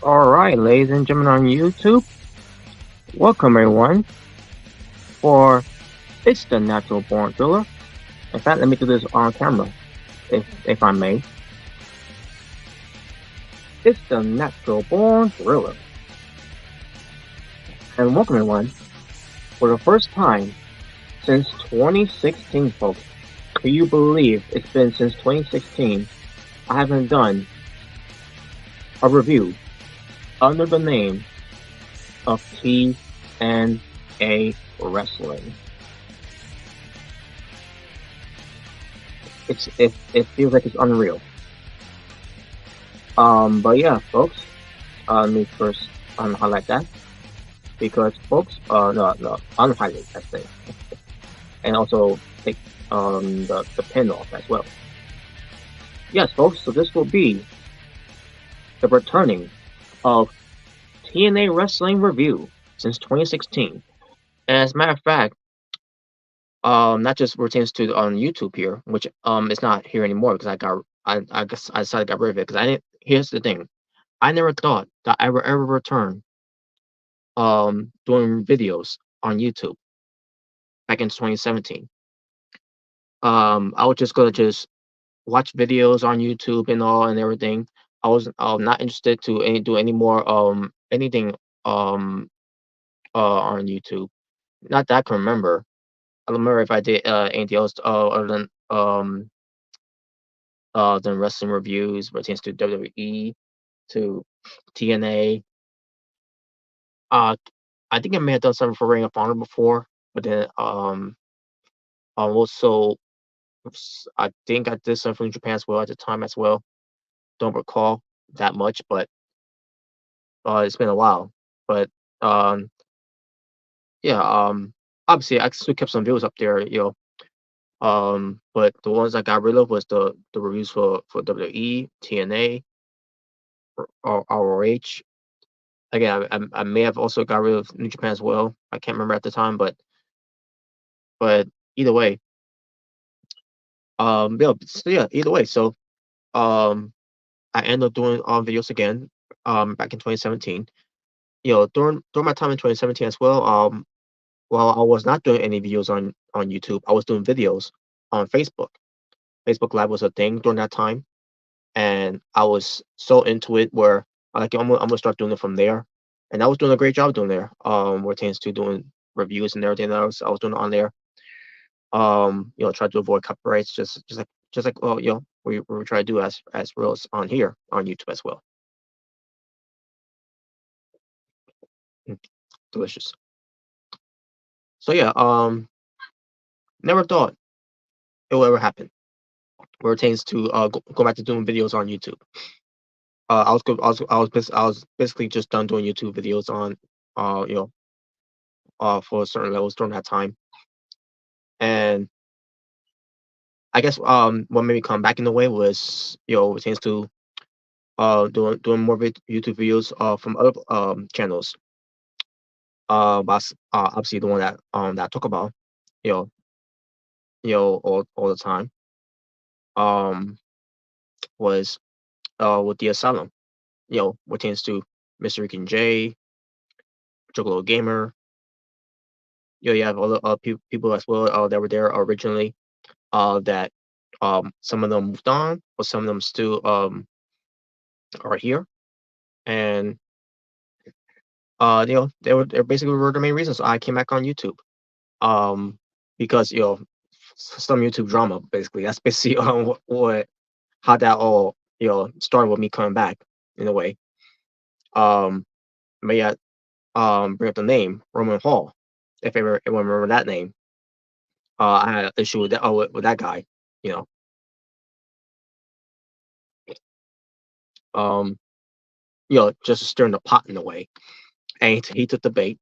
All right, ladies and gentlemen on YouTube, welcome everyone for It's the Natural Born Thriller. In fact, let me do this on camera, if I may. It's the Natural Born Thriller. And welcome everyone for the first time since 2016, folks. Can you believe it's been since 2016 I haven't done a review under the name of TNA Wrestling? It feels like it's unreal. But yeah, folks, let me first highlight that because folks, no, unhighlight that thing, and also take the pin off as well. Yes, folks. So this will be the returning of TNA Wrestling review since 2016. And as a matter of fact, not just pertains to on YouTube here, which it's not here anymore because I guess I decided to get rid of it because I didn't. Here's the thing, I never thought that I would ever return doing videos on YouTube back in 2017. I was just gonna just watch videos on YouTube and all and everything. I was not interested to do any more anything um on YouTube. Not that I can remember. I don't remember if I did anything else other than wrestling reviews pertains to WWE, to TNA. Uh, I think I may have done something for Ring of Honor before, but then also I think I did something from Japan as well at the time as well. Don't recall that much, but it's been a while. But um, yeah, obviously I still kept some videos up there, but the ones I got rid of was the reviews for WWE, TNA, or ROH. Again, I may have also got rid of New Japan as well. I can't remember at the time, but either way, yeah, either way. So um, I ended up doing videos again back in 2017. During my time in 2017 as well. While I was not doing any videos on YouTube, I was doing videos on Facebook. Facebook Live was a thing during that time, and I was so into it where I'm gonna start doing it from there. And I was doing a great job doing there. Where it tends to doing reviews and everything else I was doing on there. Try to avoid copyrights, just like well, we try to do as well as on here on YouTube as well. Mm, delicious. So yeah, never thought it will ever happen. Where it tends to go back to doing videos on YouTube. I was basically just done doing YouTube videos on uh you know for certain levels during that time. And I guess what made me come back in the way was it tends to doing more YouTube videos from other channels. But obviously the one that I talk about you know all the time um was with the Asylum. What tends to Mr. Rick and J, Juggalo Gamer. You have other people as well that were there originally. That some of them moved on, but some of them still are here, and they basically were the main reasons I came back on YouTube. Um, because some YouTube drama basically. That's basically what how that all started with me coming back in a way. Um, but yeah, bring up the name Roman Hall. If everyone remember that name, I had an issue with that. Oh, with that guy, you know. Um, just stirring the pot in a way, and he took the bait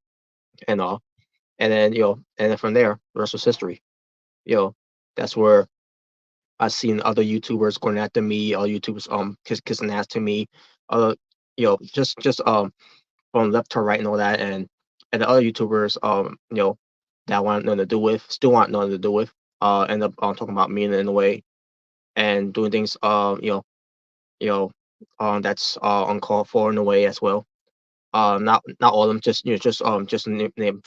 and all, and then from there, the rest was history. You know, that's where I seen other YouTubers going after me, other YouTubers kissing ass to me, other just from left to right and all that, and the other YouTubers that want nothing to do with, still want nothing to do with, end up talking about me in a way and doing things you know that's uncalled for in a way as well. Not all of them, just name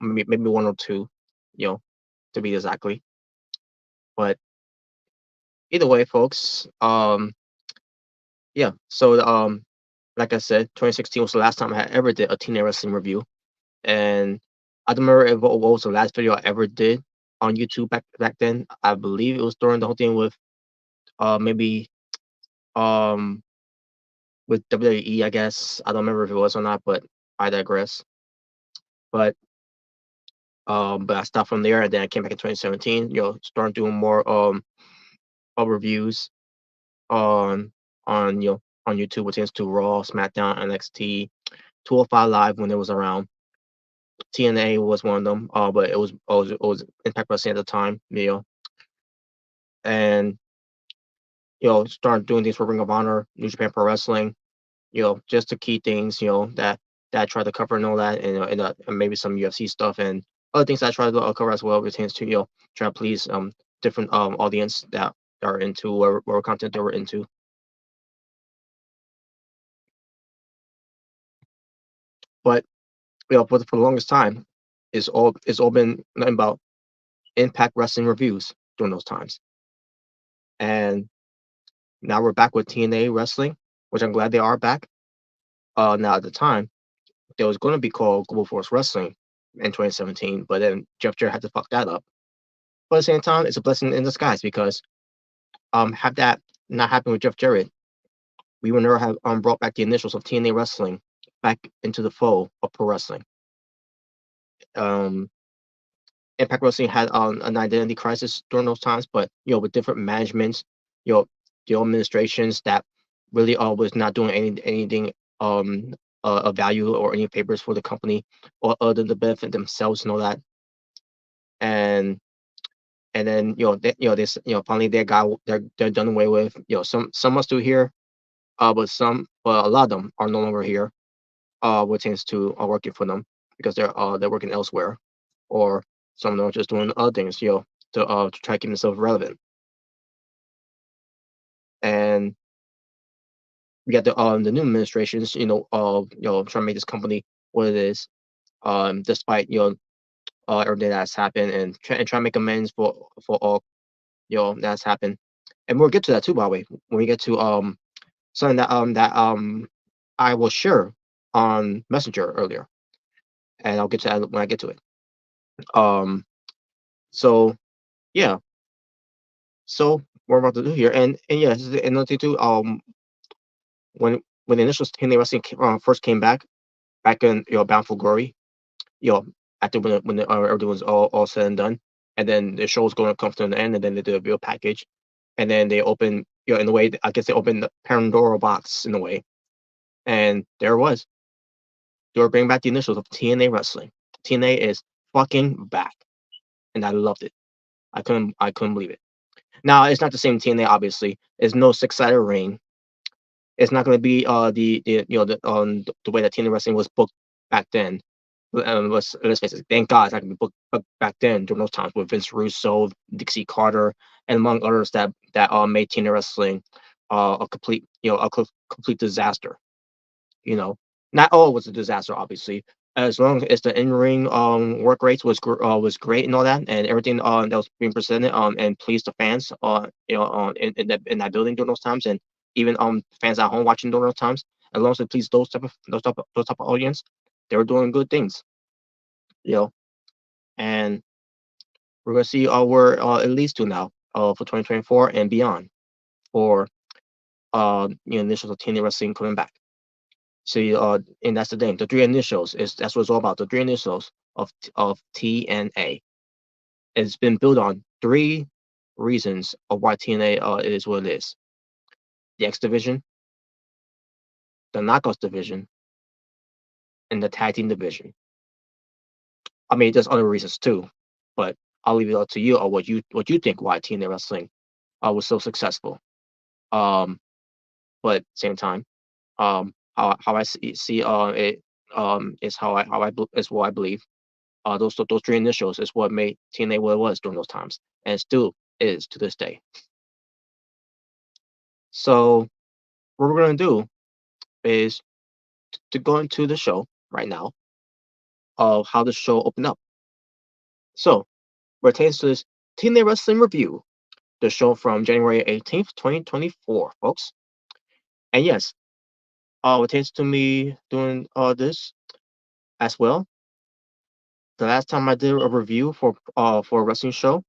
maybe one or two, you know, to be exactly. But either way, folks, yeah. So like I said, 2016 was the last time I ever did a TNA wrestling review, and I don't remember what was the last video I ever did on YouTube back then. I believe it was during the whole thing with maybe um with WWE. I guess I don't remember if it was or not, but I digress. But but I stopped from there, and then I came back in 2017. Started doing more reviews on on YouTube, which is to Raw, SmackDown, NXT, 205 Live when it was around. TNA was one of them, but it was Impact Wrestling at the time, and started doing things for Ring of Honor, New Japan Pro Wrestling, just the key things, that I tried to cover and all that, and maybe some UFC stuff and other things I tried to cover as well, pertains to try to please different audience that are into whatever content they were into. But for the longest time, it's all been nothing about Impact Wrestling reviews during those times, and now we're back with TNA Wrestling, which I'm glad they are back. Now at the time, it was going to be called Global Force Wrestling in 2017, but then Jeff Jarrett had to fuck that up. But at the same time, it's a blessing in disguise because had that not happened with Jeff Jarrett, we would never have brought back the initials of TNA Wrestling back into the fold of pro wrestling. Um, Impact Wrestling had an identity crisis during those times, but with different managements, you know, the administrations that really was not doing anything of value or any favors for the company or other than the benefit themselves and all that. And then this finally they're done away with. Some are still here, but a lot of them are no longer here. What tends to working for them because they're working elsewhere, or some of them are just doing other things, to try to keep themselves relevant. And we got the new administrations, trying to make this company what it is, despite everything that's happened, and try to make amends for all that's happened. And we'll get to that too, by the way, when we get to something that I will share on Messenger earlier, and I'll get to that when I get to it. Um, so yeah, so what we're about to do here, and yeah, this is another thing too. When the initial TNA Wrestling first came back in Bound for Glory, you know, after when everything was all said and done, and then the show was going to come to an end, and then they did a video package, and then they opened, in a way, I guess they opened the Pandora box in a way, and there it was. They were bringing back the initials of TNA Wrestling. TNA is fucking back, and I loved it. I couldn't believe it. Now it's not the same TNA, obviously. There's no six-sided ring. It's not going to be the way that TNA Wrestling was booked back then. Let's face it. Thank God it's not going to be booked back then during those times with Vince Russo, Dixie Carter, and among others that made TNA Wrestling a complete complete disaster. Not all was a disaster, obviously. As long as the in-ring work rates was great and all that, and everything that was being presented and pleased the fans in that building during those times, and even fans at home watching during those times, as long as it pleased those type of audience, they were doing good things. you know and we're gonna see where it leads to now for 2024 and beyond for initials of TNA Wrestling coming back. See, and that's the thing. The three initials that's what it's all about. The three initials of TNA. It's been built on three reasons of why TNA is what it is: the X division, the Knockouts division, and the Tag Team division. I mean, there's other reasons too, but I'll leave it up to you or what you think why TNA Wrestling was so successful. But same time, how I see it is is what I believe. Those three initials is what made TNA what it was during those times, and still is to this day. So what we're gonna do is to go into the show right now of how the show opened up. So we're taking to this TNA Wrestling review, the show from January 18th, 2024, folks. And yes, it takes to me doing this as well. The last time I did a review for a wrestling show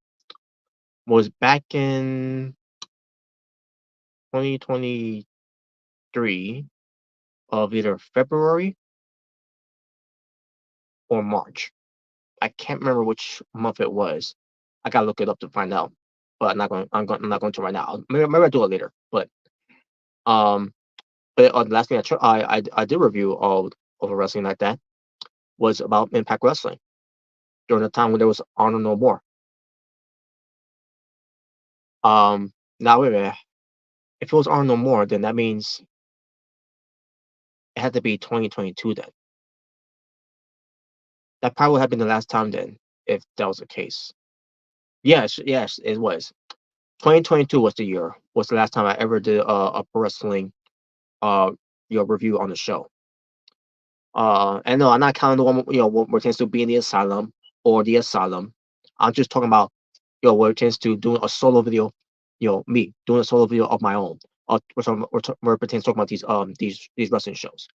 was back in 2023 of either February or March. I can't remember which month it was. I gotta look it up to find out. But I'm not going to right now. Maybe I'll do it later. Um but the last thing I did review of a wrestling like that was about Impact Wrestling during the time when there was Honor No More. Now wait a minute. If it was Honor No More, then that means it had to be 2022 then. That probably would have been the last time then, if that was the case. Yes, it was. 2022 was the year. Was the last time I ever did a pro wrestling uh review on the show. And no, I'm not counting the one what pertains to being the asylum or the asylum. I'm just talking about what pertains to doing a solo video. Me doing a solo video of my own. Where it pertains to talking about these wrestling shows.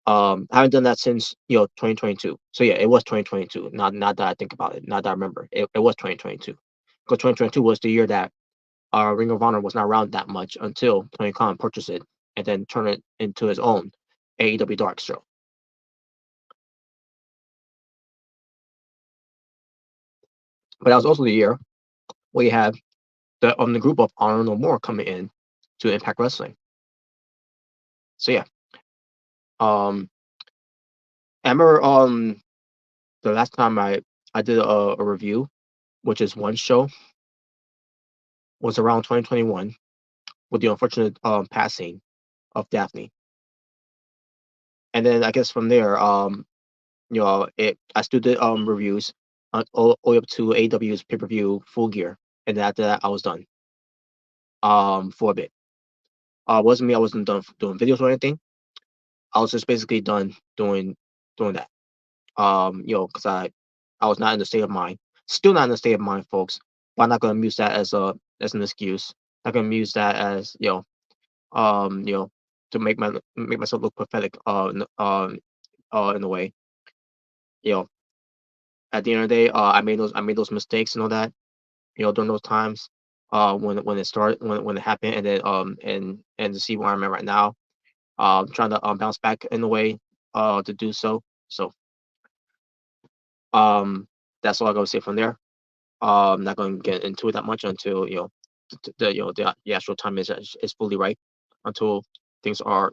I haven't done that since 2022. So yeah, it was 2022. Not that I think about it. Not that I remember. It was 2022. Because 2022 was the year that Ring of Honor was not around that much until Tony Khan purchased it and then turned it into his own AEW Dark show. But that was also the year where you had the group of Honor No More coming in to Impact Wrestling. So yeah, I remember the last time I did a review, which is one show, was around 2021 with the unfortunate passing of Daphne. And then I guess from there, I still did reviews all the way up to AW's pay-per-view Full Gear, and then after that I was done for a bit. Wasn't me, I wasn't done doing videos or anything. I was just basically done doing that. Because I was not in the state of mind. Still not in the state of mind, folks. But I'm not gonna use that as an excuse. I'm gonna use that as to make myself look pathetic in a way. At the end of the day, I made those mistakes and all that. During those times, when it started, when it happened, and then and to see where I'm at right now, trying to bounce back in a way, to do so. So that's all I gotta say from there. I'm not gonna get into it that much until the actual time is fully right, until things are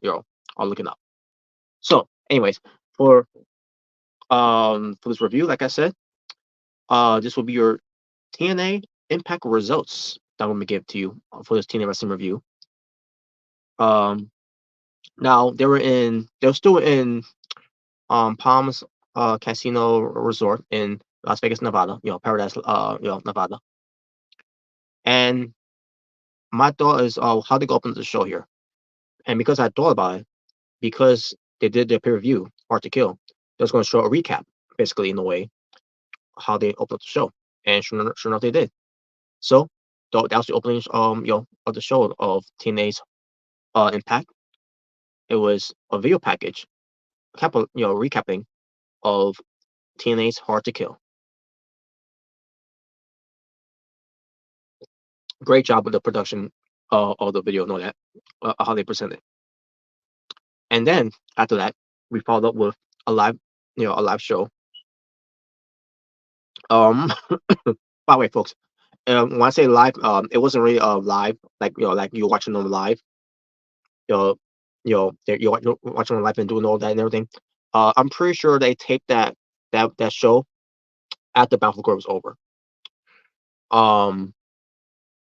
looking up. So, anyways, for this review, like I said, this will be your TNA Impact results that I'm gonna give to you for this TNA Wrestling review. Now they were still in Palms Casino Resort in Las Vegas, Nevada. Paradise, Nevada. And my thought is, how they go open the show here. And because I thought about it, because they did their pay-per-view, Hard to Kill, they was going to show a recap, basically, in a way, how they opened up the show. And sure enough, they did. So that was the opening, of the show of TNA's Impact. It was a video package, recapping of TNA's Hard to Kill. Great job with the production of the video, know that, how they present it. And then after that, we followed up with a live show. By the way, folks, when I say live, it wasn't really live, like like you're watching them live. You're watching them live and doing all that and everything. I'm pretty sure they taped that show after Bound for Glory was over.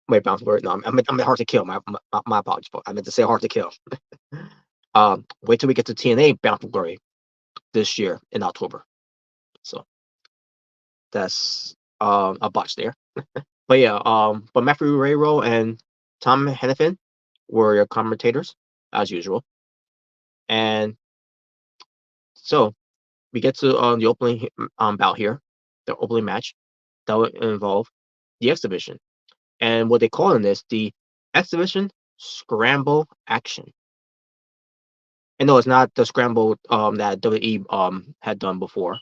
Wait, Bound for Glory? No, I meant Hard to Kill. My apologies, folks. I meant to say Hard to Kill. Wait till we get to TNA Bound for Glory this year in October. So that's a botch there. But yeah, but Matthew Rayro and Tom Hennepin were your commentators. as usual. And so we get to the opening bout here, the opening match that would involve the exhibition. And what they call in this the exhibition scramble action. And no, it's not the scramble that WWE had done before.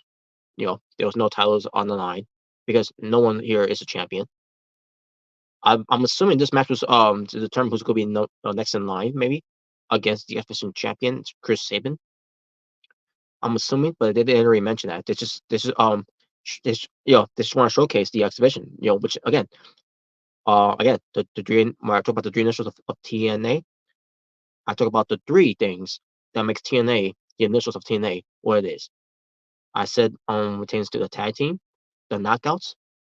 There was no titles on the line because no one here is a champion. I'm assuming this match was to determine who's going to be next in line, maybe against the exhibition champion Chris Sabin. I'm assuming, but they didn't really mention that. They just want to showcase the exhibition. Which again, the three when I talk about the three initials of TNA, I talk about the three things that makes TNA the initials of TNA what it is. I said pertains to the tag team, the knockouts,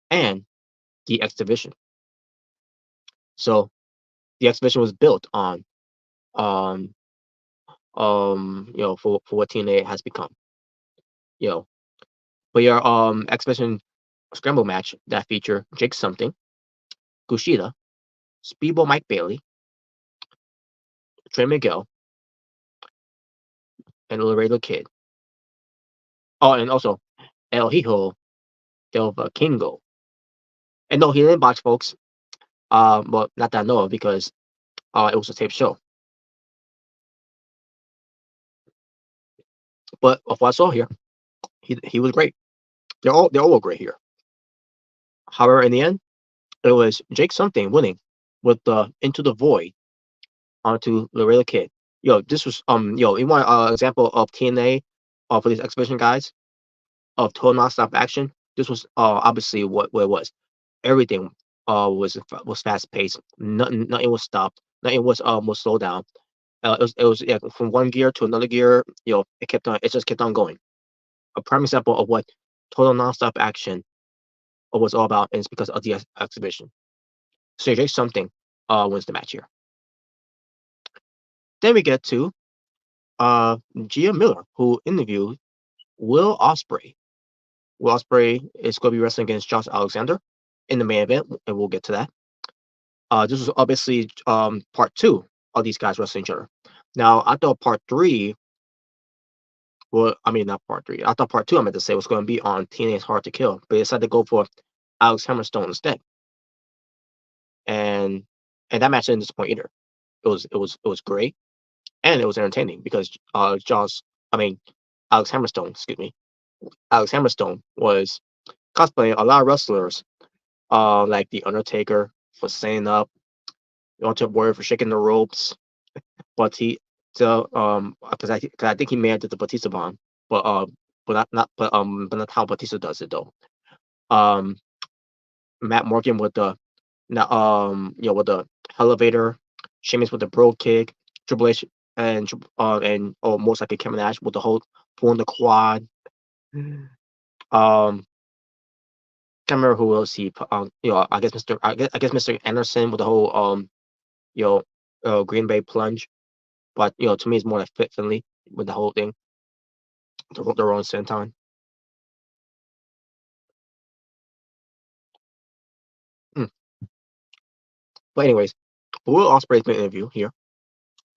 and the exhibition. So the exhibition was built on um for what TNA has become. You know, but your exhibition scramble match that feature Jake Something, Kushida, Speedball Mike Bailey, Trey Miguel, and Laredo Kid. Oh, and also El Hijo del Vikingo. And no, he didn't box, folks. Well, not that I know of because it was a tape show. But of what I saw here, he was great. They're all great here. However, in the end, it was Jake Something winning with the Into the Void onto Laredo Kid. This was you want an example of TNA for these exhibition guys of total nonstop action. This was obviously what it was. Everything was fast paced. Nothing was stopped. Nothing was slowed down. It was yeah, from one gear to another gear. It just kept on going. A prime example of what total nonstop action was all about, and it's because of the exhibition. So Jake Something wins the match here. Then we get to Gia Miller, who interviewed Will Ospreay. Will Ospreay is going to be wrestling against Josh Alexander in the main event, and we'll get to that. This was obviously part two of these guys wrestling each other. Now, I thought part three, well, I mean, not part three. I thought part two, I meant to say, was going to be on TNA's Hard to Kill, but they decided to go for Alex Hammerstone instead. And that match didn't disappoint either. It was great, and it was entertaining because Alex Hammerstone, excuse me, Alex Hammerstone was cosplaying a lot of wrestlers, like The Undertaker for standing up, Ultimate Warrior for shaking the ropes, but because I think he may have did the Batista bomb, but not how Batista does it though. Um, Matt Morgan with the with the elevator, Sheamus with the bro kick, Triple H and most likely Kevin Nash with the whole pulling the quad. Um, can't remember who else I guess Mr. Anderson with the whole Green Bay plunge, but to me it's more like Fit Finley with the whole thing, the Rolling Senton. Mm. But anyways, Will Ospreay's been interview here,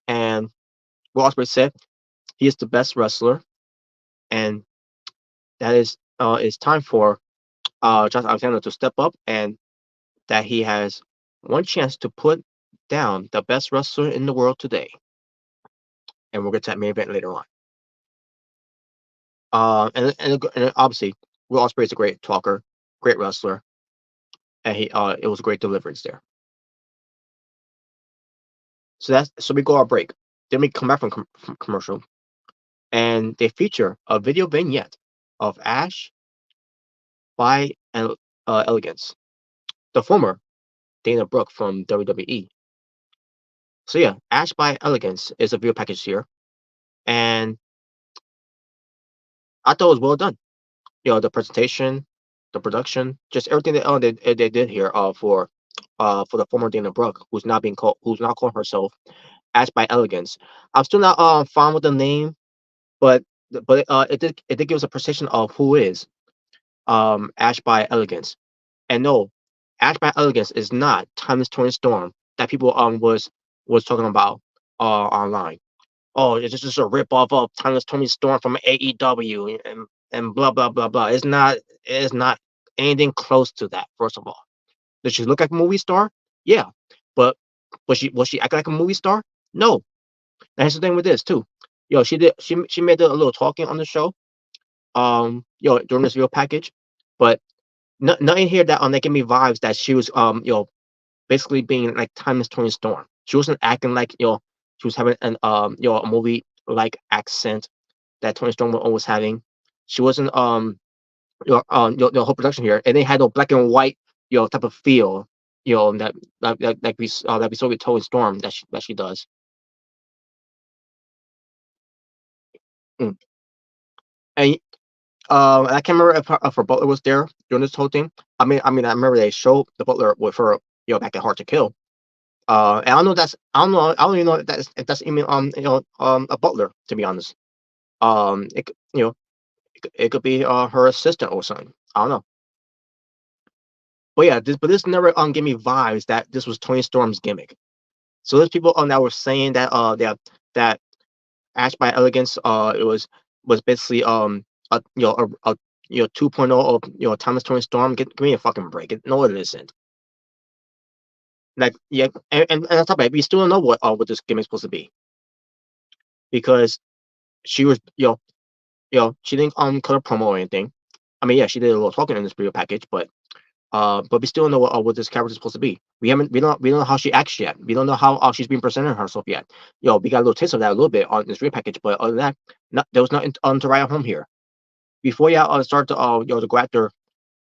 and Will Ospreay said he is the best wrestler, and that it's time for Josh Alexander to step up, and that he has one chance to put down the best wrestler in the world today. And we'll get to that main event later on. And obviously, Will Ospreay is a great talker, great wrestler, and it was a great deliverance there. So we go our break. Then we come back from commercial, and they feature a video vignette of Ash by Elegance, the former Dana Brooke from WWE. So yeah, Ash by Elegance is a video package here, and I thought it was well done. The presentation, the production, just everything they did here for the former Dana Brooke, who's not calling herself Ash by Elegance. I'm still not fond with the name, but it did give us a presentation of who is Ash by Elegance. And no, Ash by Elegance is not Timeless Tony Storm that people was talking about online. Oh, this is a rip off of Timeless Tony Storm from AEW and blah blah blah blah. It's not anything close to that. First of all, does she look like a movie star? Yeah, but was she act like a movie star? No. And here's the thing with this too. She made a little talking on the show. During this video package, but nothing here that give me vibes that she was basically being like Timeless Tony Storm. She wasn't acting like she was having an a movie like accent that Tony Storm was always having. She wasn't the whole production here, and they had no black and white type of feel that we saw with Tony Storm that she does. Mm. And I can't remember if her butler was there during this whole thing. I remember they showed the butler with her back at Hard to Kill. And I don't know I don't even know if that's even a butler, to be honest. It could be her assistant or something. I don't know. But yeah, this never gave me vibes that this was Tony Storm's gimmick. So there's people that were saying that that Ash by Elegance it was basically a 2.0 of Thomas Tony Storm. Give me a fucking break. No, it isn't. Like yeah, and on top of it, we still don't know what this gimmick's supposed to be because she was she didn't cut a promo or anything. I mean, yeah, she did a little talking in this video package, but we still don't know what this character is supposed to be. We don't know how she acts yet. We don't know how she's been presenting herself yet. We got a little taste of that a little bit on this video package, but other than that, there was nothing to write home here. Before start to to go after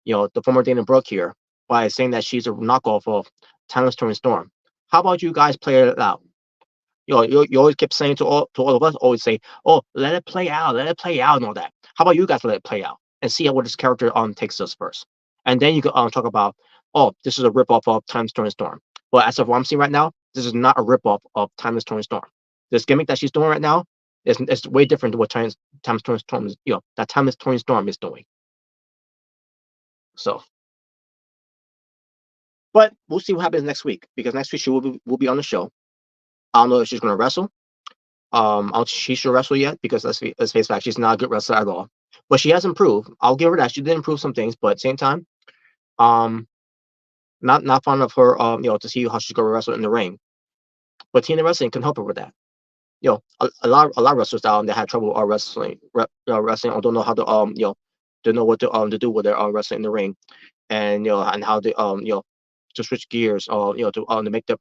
the former Dana Brooke here by saying that she's a knockoff of Timeless Tony Storm. How about you guys play it out? You always kept saying to all of us, always say, "Oh, let it play out," and all that. How about you guys let it play out and see where this character takes us first, and then you can talk about, "Oh, this is a ripoff of Timeless Tony Storm." But as of what I'm seeing right now, this is not a ripoff of Timeless Tony Storm. This gimmick that she's doing right now is way different to what Timeless Tony Storm is, that Timeless Tony Storm is doing. So, but we'll see what happens next week because next week she will be on the show. I don't know if she's going to wrestle. She should wrestle yet because let's face fact, she's not a good wrestler at all. But she has improved. I'll give her that. She did improve some things, but at the same time, um, not fond of her. To see how she's going to wrestle in the ring. But TNA Wrestling can help her with that. A lot of wrestlers that had trouble wrestling or don't know how to don't know what to do with their wrestling in the ring, and and how to to switch gears or to make the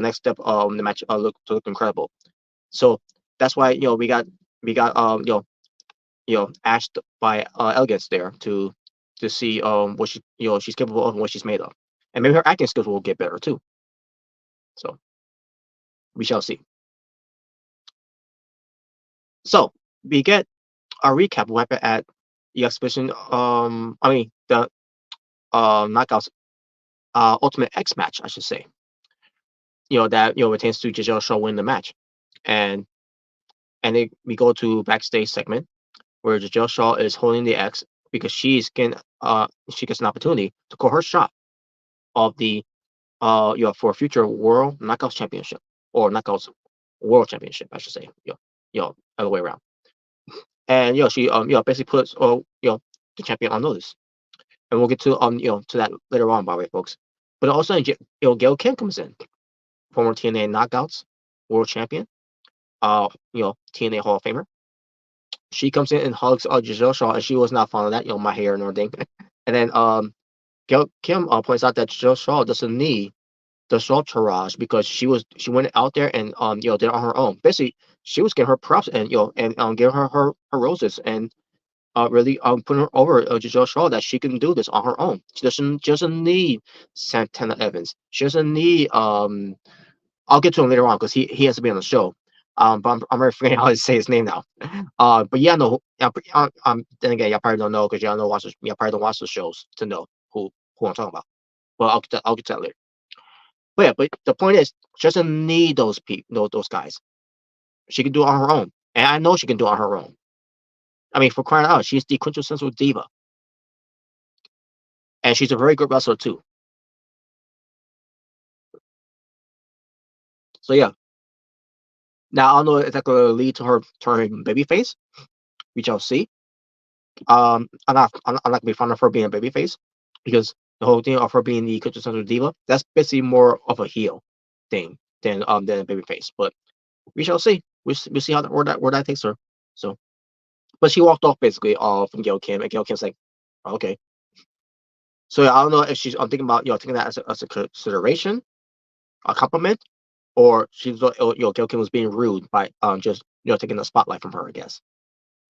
next step the match look incredible. So that's why we got asked by Elegance there to see what she's capable of and what she's made of, and maybe her acting skills will get better too. So we shall see. So we get a recap of what happened at the exhibition. I mean the knockouts Ultimate X match, I should say. That retains to Giselle Shaw win the match, and we go to backstage segment where Giselle Shaw is holding the X because she gets an opportunity to call her shot of the for a future World Knockouts Championship or Knockouts World Championship, I should say. Other way around. And she basically puts the champion on notice, and we'll get to to that later on, by the way, folks. But also, Gail Kim comes in, former TNA Knockouts World Champion, TNA Hall of Famer. She comes in and hugs Giselle Shaw, and she was not fond of that, my hair and everything. And then Gail Kim points out that Giselle Shaw doesn't need the entourage because she went out there and did it on her own. Basically, she was getting her props and giving her roses and really putting her over Giselle Shaw that she can do this on her own. She doesn't need Santana Evans. She doesn't need I'll get to him later on because he has to be on the show. But I'm very forgetting how to say his name now. But yeah, no. Then again, y'all probably don't know because y'all probably don't watch the shows to know who I'm talking about. But I'll get to that later. But yeah, but the point is, she doesn't need those people, those guys. She can do it on her own, and I know she can do it on her own. I mean, for crying out, she's the quintessential diva, and she's a very good wrestler too. So yeah, Now I don't know if that's gonna lead to her turning babyface. We shall see. I'm not gonna be fond of her being a babyface because the whole thing of her being the quintessential diva, that's basically more of a heel thing than a babyface. But we shall see. We'll see how where that takes her. So, but she walked off basically from Gail Kim, and Gail Kim's like, okay. So I don't know if she's. I'm thinking about taking that as a consideration, a compliment, or Gail Kim was being rude by just taking the spotlight from her. I guess.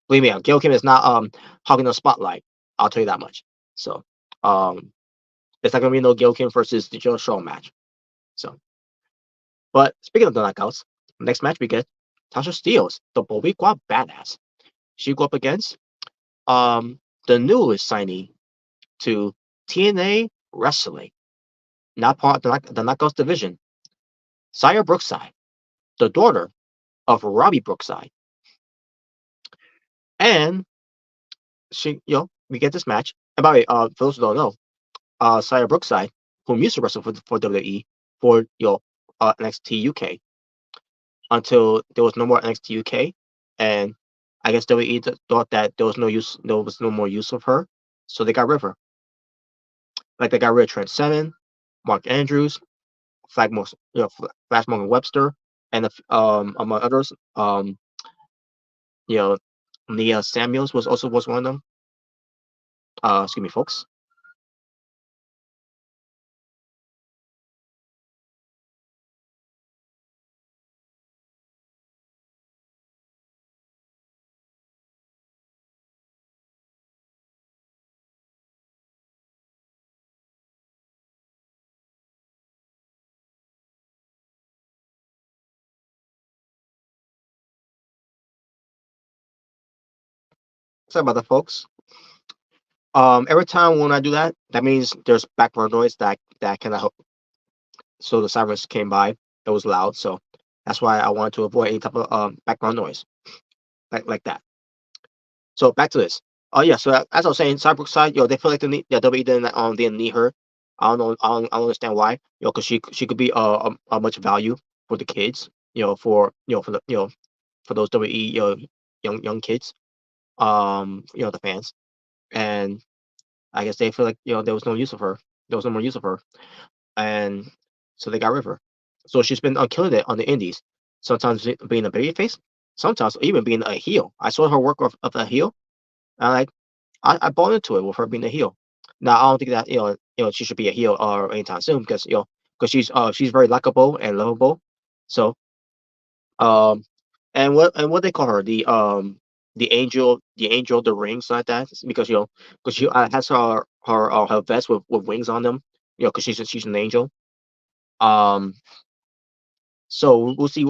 Believe me, Gail Kim is not hogging the spotlight. I'll tell you that much. So um, it's not gonna be no Gail Kim versus the Joe Shaw match. So, but speaking of the knockouts, next match we get Tasha Steelz, the Boricua Badass. She go up against um the newest signee to TNA Wrestling, not part of the knockouts division, Saya Brookside, the daughter of Robbie Brookside, and she we get this match. And by the way, for those who don't know, Saya Brookside, whom used to wrestle for WWE for NXT UK until there was no more NXT UK, and I guess WWE thought that there was no more use of her, so they got rid of her. Like they got rid of Trent Seven, Mark Andrews, Flash Morgan Webster, and among others, you know, Nia Samuels was one of them. Excuse me, folks. Sorry about that, folks. Every time when I do that, that means there's background noise that can help. So the sirens came by. It was loud, so that's why I wanted to avoid any type of background noise like that. So back to this. Oh yeah. So as I was saying, Cyberpunk, they feel like WWE didn't need her. I don't know. I don't understand why. Because she could be a much value for the kids. For the for those WWE young kids. The fans, and I guess they feel like there was no use of her. There was no more use of her, and so they got rid of her. So she's been killing it on the indies. Sometimes being a babyface, sometimes even being a heel. I saw her work of a heel, and I bought into it with her being a heel. Now I don't think that she should be a heel anytime soon because she's very likable and lovable. So um and what they call her the angel of the rings like that because because she has her vest with wings on them because she's an angel. um so we'll see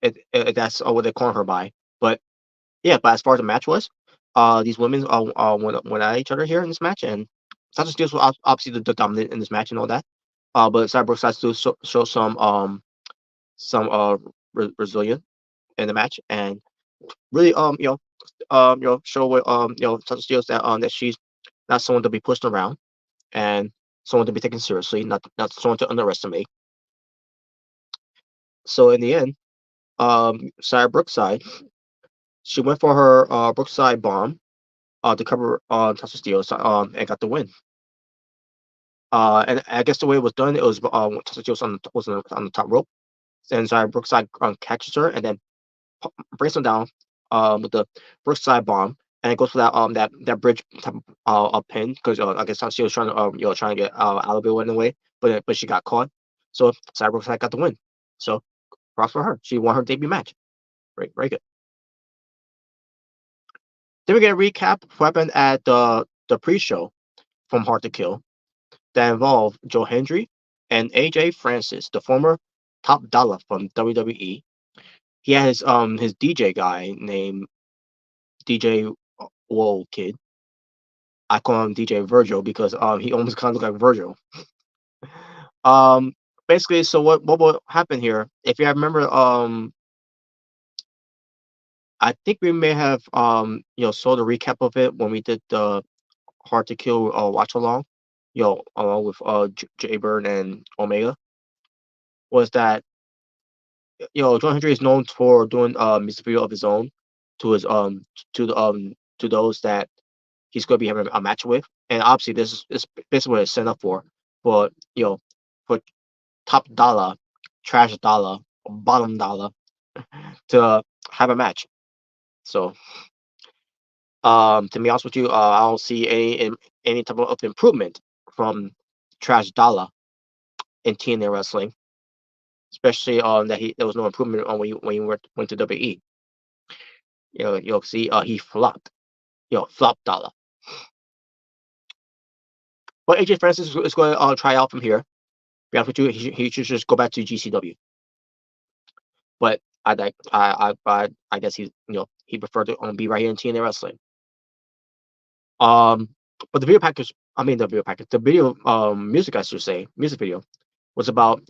if that's what they call her by. But yeah, but as far as the match was, these women went at each other here in this match, and Sasha Steele was obviously the dominant in this match and all that. But Cyborg decides to show some resilience in the match and really show what Sasha Steele that she's not someone to be pushed around and someone to be taken seriously, not someone to underestimate. So in the end, Sarah Brookside, she went for her Brookside bomb to cover Tasha Steele and got the win. And I guess the way it was done, it was Tasha Steele was on the top rope, and Sarah Brookside catches her and then brings her down with the Brookside bomb, and it goes for that bridge type of pin because I guess she was trying to trying to get out of it in a way, but she got caught. So Sarah Brookside got the win. So props for her. She won her debut match. Very good. Then we get a recap of what happened at the pre-show from Hard to Kill that involved Joe Hendry and AJ Francis, the former top dollar from WWE. He had his DJ guy named DJ Whoa Kid. I call him DJ Virgil because he almost kind of look like Virgil. Um Basically, so what will happen here? If you remember, I think we may have saw the recap of it when we did the Hard to Kill watch along, along with Jaybird and Omega. Was that John Hendry is known for doing music video of his own to his to those that he's going to be having a match with, and obviously this is basically what it's set up for for top dollar, trash dollar, bottom dollar to have a match. So to be honest with you, I don't see any type of improvement from trash dollar in TNA wrestling, especially that there was no improvement on when he went to WWE. You'll see he flopped. Flop dollar. But AJ Francis is going to try out from here. Be honest with you, he should just go back to GCW. But I guess he preferred to be right here in TNA wrestling. Um, but the video package, I mean the video package, the video music, I should say, music video was about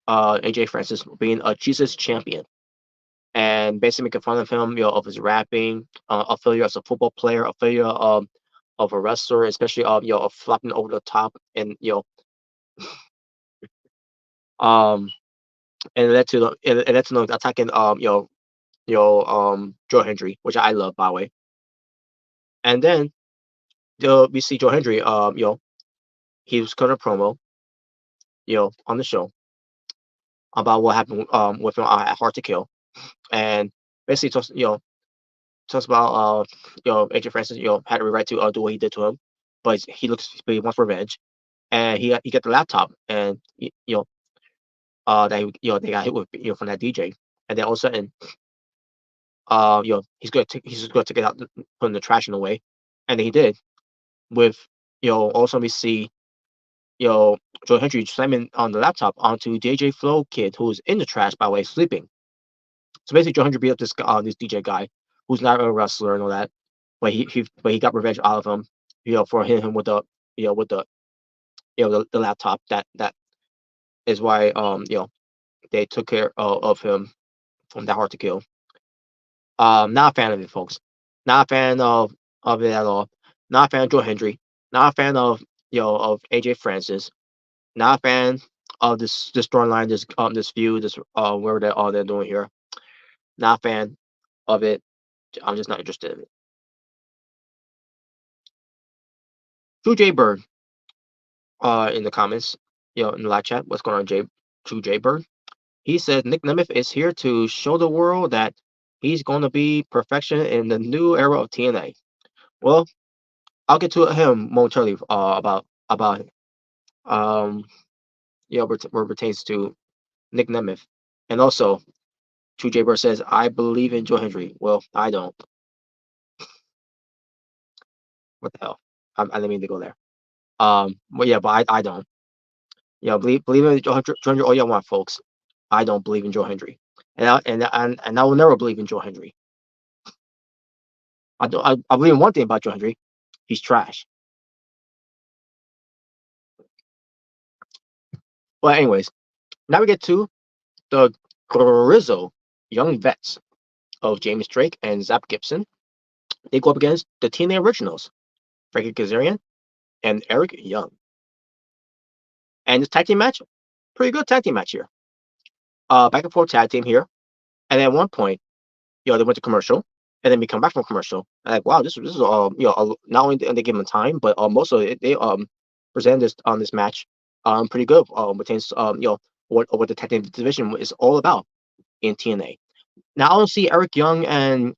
AJ Francis being a Jesus champion and basically making fun of him, of his rapping, a failure as a football player, a failure of a wrestler, especially of flopping over the top, and um and it led to it led to them attacking Joe Hendry, which I love, by the way. And then we see Joe Hendry, he was cutting a promo, on the show about what happened with him at Hard to Kill, and basically talks about AJ Francis had every right to do what he did to him, but he wants revenge, and he got the laptop, and that they got hit with from that DJ, and then all of a sudden he's just gonna take it out, putting the trash in the way, and then he did with also we see Joe Hendry slamming on the laptop onto DJ Flow Kid, who's in the trash, by the way, sleeping. So basically, Joe Hendry beat up this DJ guy who's not a wrestler and all that, but he got revenge out of him, for hitting him with the laptop. That is why they took care of him from that Hard to Kill. Not a fan of it, folks. Not a fan of it at all. Not a fan of Joe Hendry. Not a fan of of AJ Francis. Not a fan of this storyline, this feud, this whatever they're doing here. Not a fan of it. I'm just not interested in it. Drew J Bird, in the comments, in the live chat, what's going on, Drew J Bird? He said Nic Nemeth is here to show the world that he's going to be perfection in the new era of TNA. Well, I'll get to him momentarily about where it pertains to Nic Nemeth, and also Drew J Bird says I believe in Joe Hendry. Well, I don't. What the hell? I didn't mean to go there. But yeah, but I don't. Believe in Joe Hendry all you want, folks. I don't believe in Joe Hendry, and I will never believe in Joe Hendry. I believe in one thing about Joe Hendry. He's trash. But anyways, now we get to the Grizzle Young Vets of James Drake and Zap Gibson. They go up against the TNA Originals, Frankie Kazarian and Eric Young. And this tag team match, pretty good tag team match here. Back and forth tag team here. And at one point, they went to commercial, and then we come back from commercial. And like, wow, this is not only did they give them time, but also they presented this on this match pretty good. Pertains what the tag team division is all about in TNA. Now I don't see Eric Young and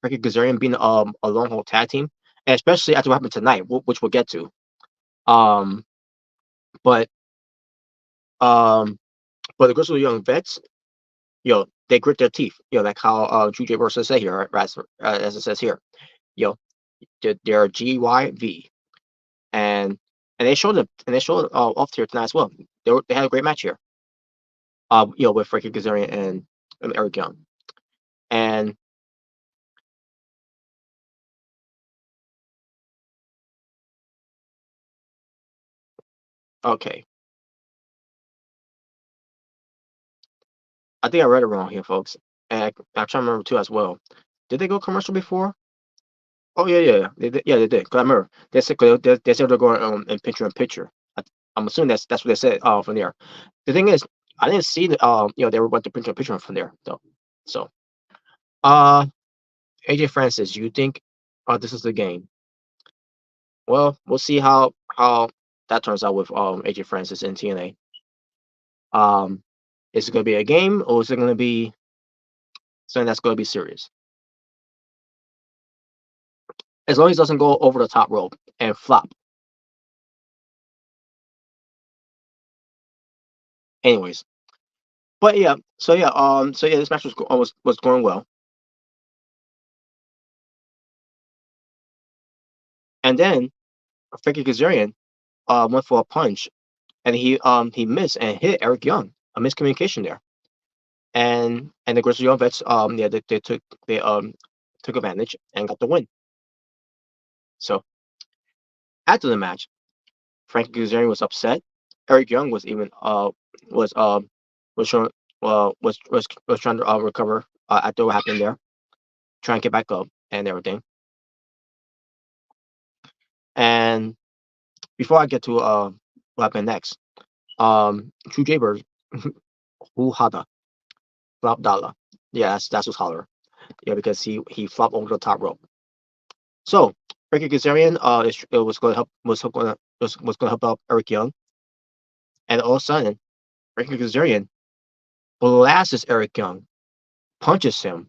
Ricky Kazarian being a long haul tag team, and especially after what happened tonight, which we'll get to. But the Grizzly Young Vets, they grit their teeth, like how Drew J Versa say here, right, as it says here, they're GYV, and they showed off here tonight as well. They had a great match here, with Frankie Kazarian and Eric Young, and okay, I think I read it wrong here, folks, and I'm trying to remember too as well. Did they go commercial before? Oh yeah. They did. Cause I remember they said they're going in picture in picture. I'm assuming that's what they said from there. The thing is, I didn't see the they were about to print a picture from there though. So uh AJ Francis, you think this is the game? Well, we'll see how that turns out with AJ Francis in TNA. Is it gonna be a game or is it gonna be something that's gonna be serious? As long as it doesn't go over the top rope and flop. Anyways, but yeah, this match was going well, and then Frankie Kazarian went for a punch, and he missed and hit Eric Young. A miscommunication there, and the Grizzly Young Vets they took advantage and got the win. So after the match, Frankie Kazarian was upset. Eric Young was even was was showing was trying to recover after what happened there, trying to get back up and everything. And before I get to what happened next, True Jaybird, who hada flop dollar. Yeah, that's what's holler. Yeah, because he flopped over the top rope. So Frankie Kazarian it was going to help was going to help out Eric Young, and all of a sudden Frankie Kazarian blasts Eric Young, punches him,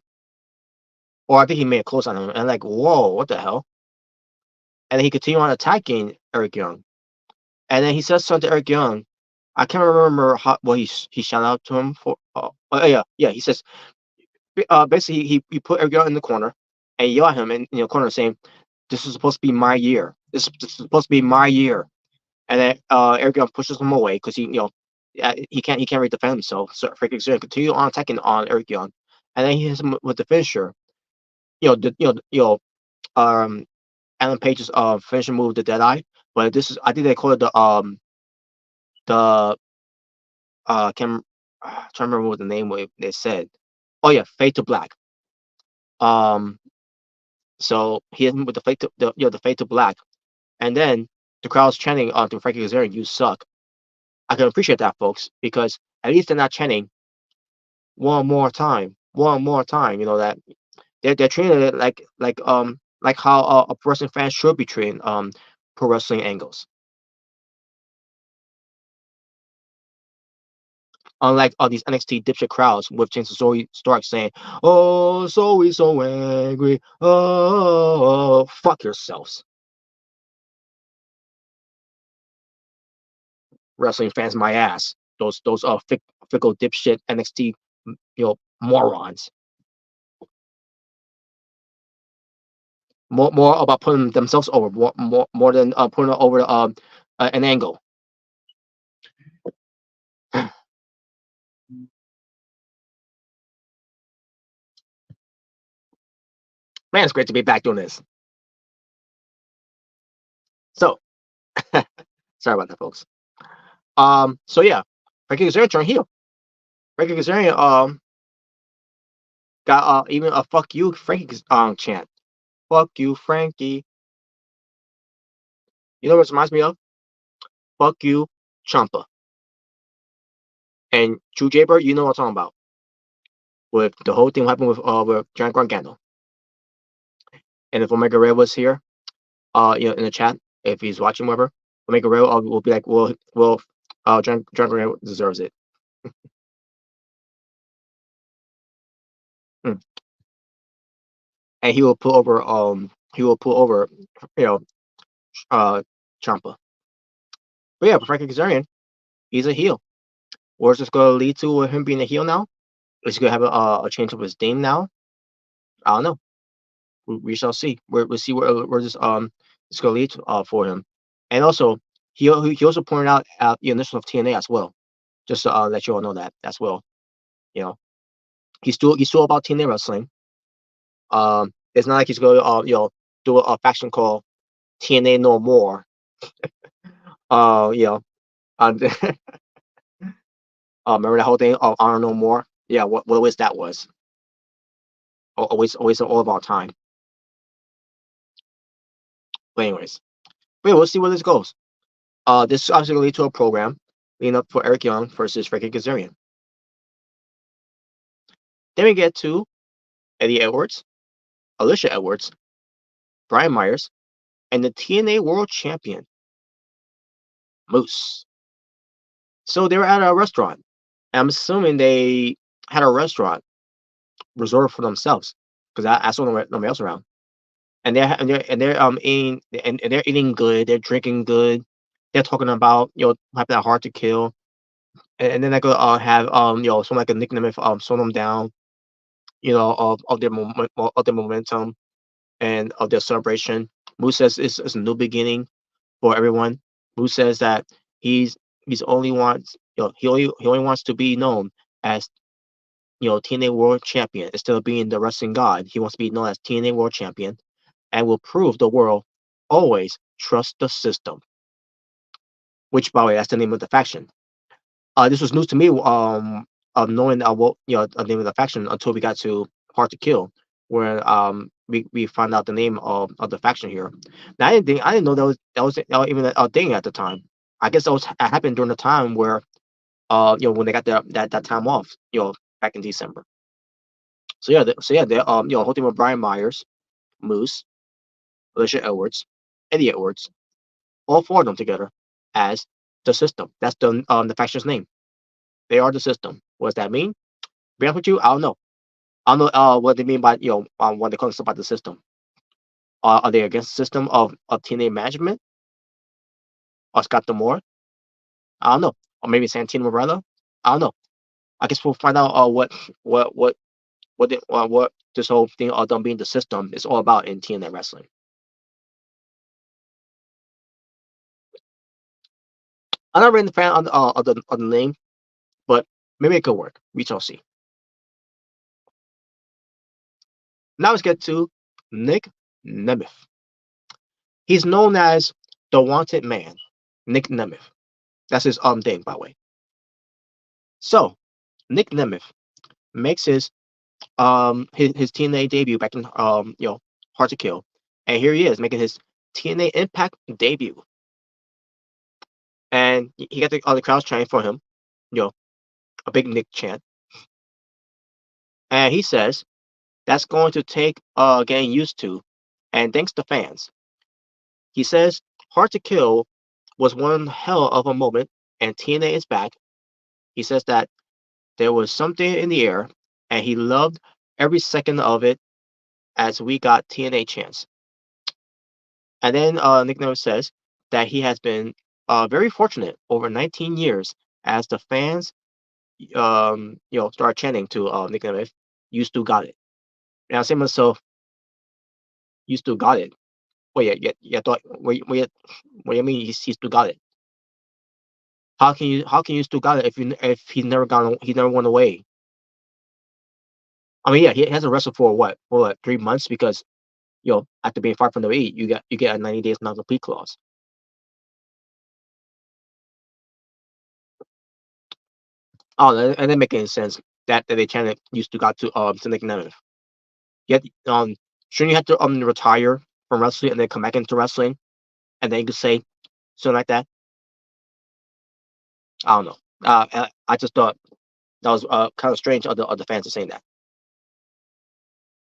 or I think he made a close on him, and like whoa, what the hell? And then he continued on attacking Eric Young, and then he says something to Eric Young. I can't remember what he shouted out to him for. Yeah, he says basically he put Eric Young in the corner and yelled at him in the corner saying, "This is supposed to be my year. This is supposed to be my year." And then Eric Young pushes him away because he can't really defend himself. So Frankie Kazarian continue on attacking on Eric Young, and then he hits him with the finisher. Um Alan Page's finishing move, the Deadeye. But this is I think they call it the can't trying to remember what the name they said. Oh yeah, Fade to Black. Um, so he hit him with the the Fade to Black, and then the crowd's chanting to Frankie Kazarian, "You suck." I can appreciate that, folks, because at least they're not chanting one more time, one more time. You know that they're treating it like how a pro wrestling fan should be treating pro wrestling angles. Unlike all these NXT dipshit crowds with Jason Zoe Stark saying, "Oh, Zoe's so angry. Oh, fuck yourselves, wrestling fans, my ass. Those fickle dipshit NXT morons. More about putting themselves over, more than putting it over an angle. Man, it's great to be back doing this. So, sorry about that, folks. So yeah, Frankie Kazarian turned heel. Frankie Kazarian got even a "fuck you, Frankie" chant. Fuck you, Frankie. You know what it reminds me of? Fuck you, Champa. And True Jaybird, you know what I'm talking about. With the whole thing happened with Giant Gargano. And if Omega Red was here, in the chat, if he's watching whatever, Omega Red will be like, Giant Gargano deserves it. Mm. And he will pull over you know Champa. But yeah, Frankie Kazarian, he's a heel. Where's this going to lead to with him being a heel now? Is he going to have a change of his name now? I don't know. We shall see. We'll see where this is going to lead for him. And also, he also pointed out at the initial of TNA as well, just to let you all know that as well. You know, he's still about TNA wrestling. It's not like he's going to do a faction called TNA No More. You know, remember that whole thing of Honor No More? Yeah, what was that was always all about time. But anyways, we'll see where this goes. This is obviously going to lead to a program leading up for Eric Young versus Frankie Kazarian. Then we get to Eddie Edwards, Alicia Edwards, Brian Myers, and the TNA World Champion, Moose. So they were at a restaurant. I'm assuming they had a restaurant reserved for themselves because I saw nobody else around. And they're eating and they're eating good. They're drinking good. They're talking about having that hard to kill. And then I go have someone like a Nic Nemeth slow them down. Of their momentum and of their celebration. Moose says it's a new beginning for everyone. Moose says that he's only wants he only wants to be known as TNA World Champion instead of being the wrestling god. He wants to be known as TNA World Champion and will prove the world always trust the system. Which, by the way, that's the name of the faction. This was news to me. Of knowing what the name of the faction until we got to Hard to Kill, where we found out the name of the faction here. Now I didn't know that was even a thing at the time. I guess that was happened during the time where when they got that time off back in December. They whole team of Brian Myers, Moose, Alicia Edwards, Eddie Edwards, all four of them together as the system. That's the faction's name. They are the system. What does that mean? To be honest with you, I don't know. I don't know what they mean by when they call themselves by the system. Are they against the system of TNA management or Scott Demore? I don't know. Or maybe Santino Morella? I don't know. I guess we'll find out what what what this whole thing of them being the system is all about in TNA wrestling. I'm not really a fan of the name, but maybe it could work. We shall see. Now let's get to Nic Nemeth. He's known as the Wanted Man, Nic Nemeth. That's his thing, by the way. So Nic Nemeth makes his TNA debut back in Hard to Kill, and here he is making his TNA Impact debut, and he got all the crowds chanting for him, a big Nick chant, and he says that's going to take getting used to, and thanks to fans. He says Hard to Kill was one hell of a moment, and TNA is back. He says that there was something in the air, and he loved every second of it as we got TNA chance. And then Nick Nemeth says that he has been very fortunate over 19 years as the fans, start chanting to Nick Nemeth, "You still got it." And I say to myself, "You still got it." Wait, yeah, thought, what do you mean he still got it? How can you still got it if he never went away? I mean, yeah, he hasn't wrestled for what 3 months because after being fired from the E, you get a 90 days non compete clause. Oh, and that make any sense that they channel used to got to Nick Nemeth. Yet shouldn't you have to retire from wrestling and then come back into wrestling and then you could say something like that? I don't know. I just thought that was kind of strange of the fans are saying that.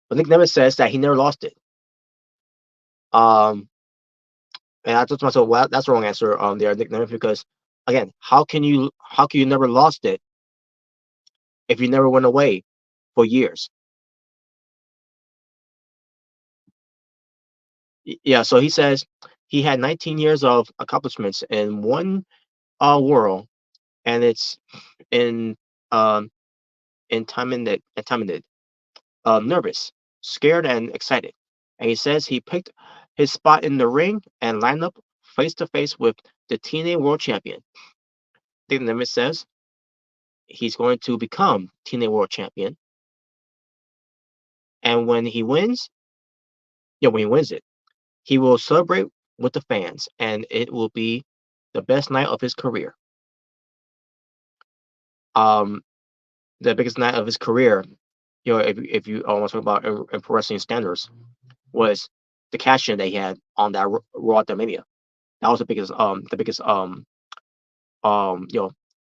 But Nick Nemeth says that he never lost it. Um, and I thought to myself, well, that's the wrong answer there, Nick Nemeth, because again, how can you never lost it if you never went away for years? Yeah, so he says he had 19 years of accomplishments in one world, and it's in um intimidated, nervous, scared, and excited. And he says he picked his spot in the ring and lined up face to face with the TNA World Champion. Dick Nemeth says he's going to become TNA World Champion, and when he wins it, he will celebrate with the fans, and it will be the best night of his career. Um, the biggest night of his career, if you want to talk about in pro wrestling standards, was the cash in that he had on that Raw at Mania. That was the biggest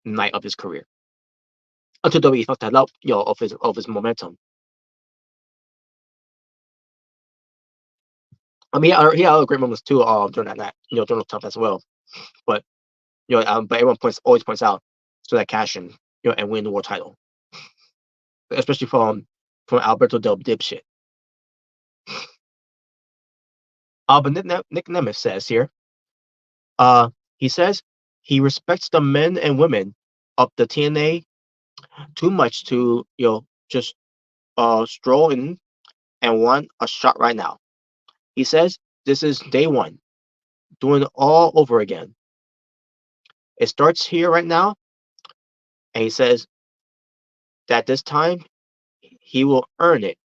night of his career until WWE fucked that up, of his momentum. I mean, he had other great moments too, during that night, during the tough as well. But but everyone always points out to that cash in, and win the world title, especially from Alberto Del Dipshit. But Nic Nemeth says here, uh, he says he respects the men and women of the TNA too much to just stroll in and want a shot right now. He says this is day one, doing it all over again. It starts here right now, and he says that this time he will earn it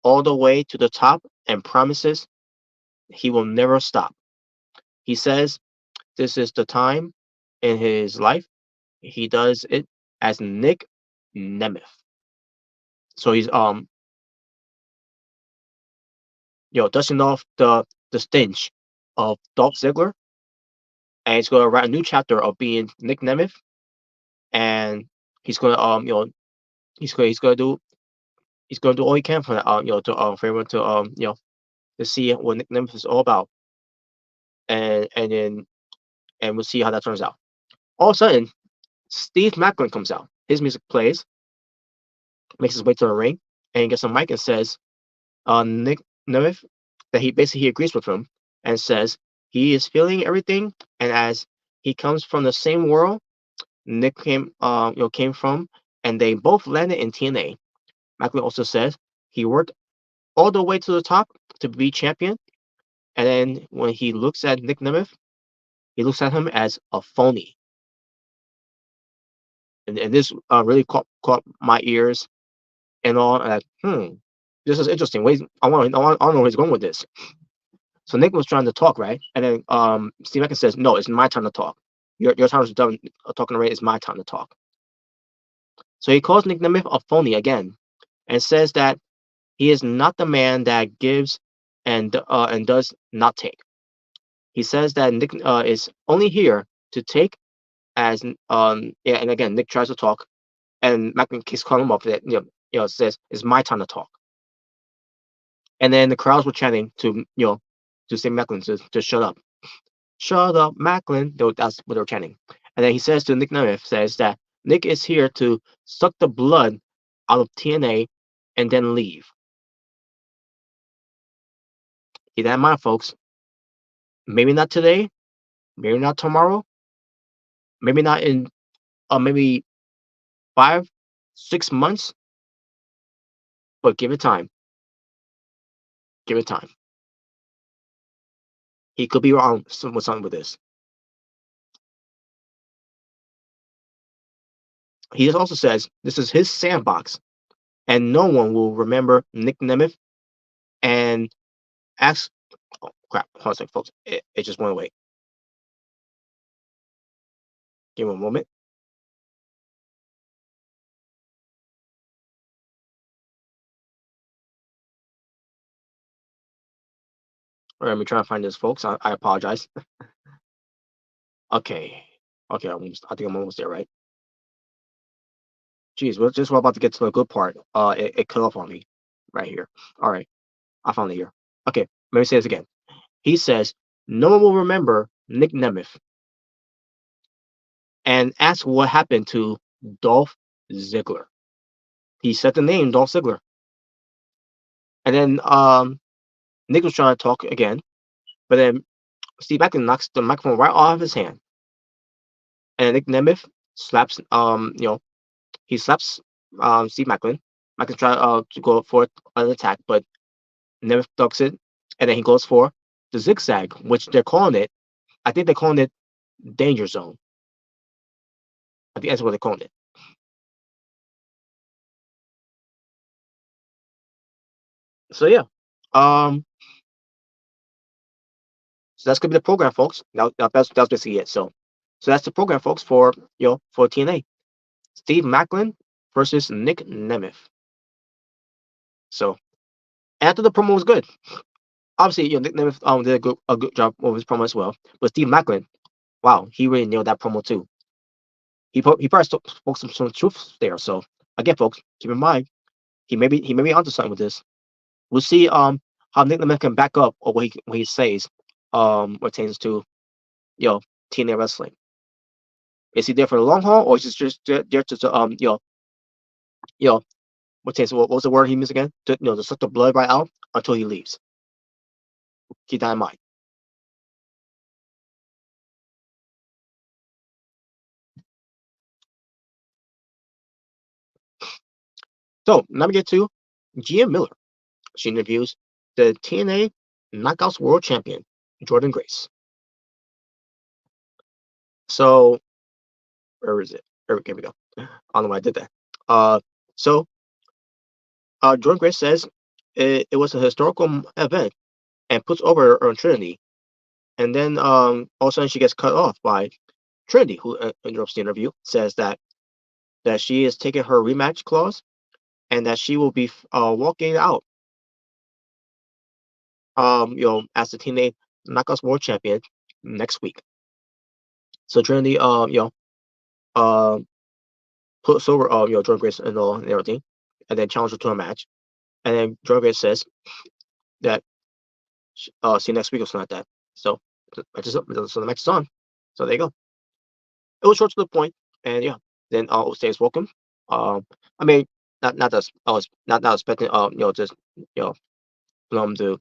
all the way to the top and promises he will never stop. He says this is the time in his life he does it as Nic Nemeth. So he's dusting off the stench of Dolph Ziggler, and he's gonna write a new chapter of being Nic Nemeth, and he's gonna he's gonna do all he can for that to for everyone to to see what Nic Nemeth is all about, and we'll see how that turns out. All of a sudden, Steve Macklin comes out. His music plays, makes his way to the ring, and he gets a mic and says, Nic Nemeth, that he agrees with him and says he is feeling everything, and as he comes from the same world Nick came from, and they both landed in TNA. Macklin also says he worked all the way to the top to be champion, and then when he looks at Nic Nemeth, he looks at him as a phony. And this really caught my ears and all. And this is interesting. Wait, I want to know where he's going with this. So Nick was trying to talk, right? And then Steve Macklin says, "No, it's my time to talk. Your time is done talking already. It's my time to talk." So he calls Nic Nemeth a phony again, and says that he is not the man that gives and does not take. He says that Nick is only here to take, as yeah. And again, Nick tries to talk, and Macklin keeps calling him up that says it's my time to talk. And then the crowds were chanting to say Macklin to shut up. Shut up, Macklin. That's what they were chanting. And then he says to Nic Nemeth, says that Nick is here to suck the blood out of TNA and then leave. Keep that in mind, folks. Maybe not today, maybe not tomorrow, maybe not in maybe 5, 6 months, but give it time. Give it time. He could be wrong with something with this. He also says this is his sandbox, and no one will remember Nic Nemeth and ask. Oh crap! Hold on a second, folks. It just went away. Give me a moment. All right, let me try to find this, folks. I apologize. Okay. Okay, I think I'm almost there, right? Jeez, we're about to get to the good part. It cut off on me right here. All right, I found it here. Okay, let me say this again. He says no one will remember Nic Nemeth and ask what happened to Dolph Ziggler. He said the name Dolph Ziggler, and then Nick was trying to talk again, but then Steve Macklin knocks the microphone right off his hand, and Nic Nemeth slaps he slaps Steve Macklin. Macklin tries to go for an attack, but Nemeth ducks it, and then he goes for the zigzag, which they're calling it. I think they're calling it Danger Zone. I think that's what they're calling it. So yeah, so that's gonna be the program, folks. Now that's basically it. So that's the program, folks, for for TNA. Steve Macklin versus Nic Nemeth. So after the promo was good, obviously Nic Nemeth did a good job with his promo as well. But Steve Macklin, wow, he really nailed that promo too. he probably spoke some truth there. So again, folks, keep in mind he may be onto something with this. We'll see how Nic Nemeth can back up or what he says pertains to you know TNA wrestling. Is he there for the long haul, or is he just there to you know what was the word he missed again? To suck the blood right out until he leaves. Keep that in mind. So now we get to Gia Miller. She interviews the TNA Knockouts World Champion Jordan Grace. So where is it? Here we go. I don't know why I did that. So Jordan Grace says it was a historical event and puts over on Trinity, and then all of a sudden she gets cut off by Trinity, who interrupts the interview, says that she is taking her rematch clause and that she will be walking out as the TNA Knockouts World Champion next week. So Trinity uh puts over Jordan Grace and everything, and then challenges her to a match. And then Jordan Grace says that see you next week or something like that. So the match is on. So there you go. It was short to the point, and yeah. Then stays welcome. I mean, not that I was not expecting just to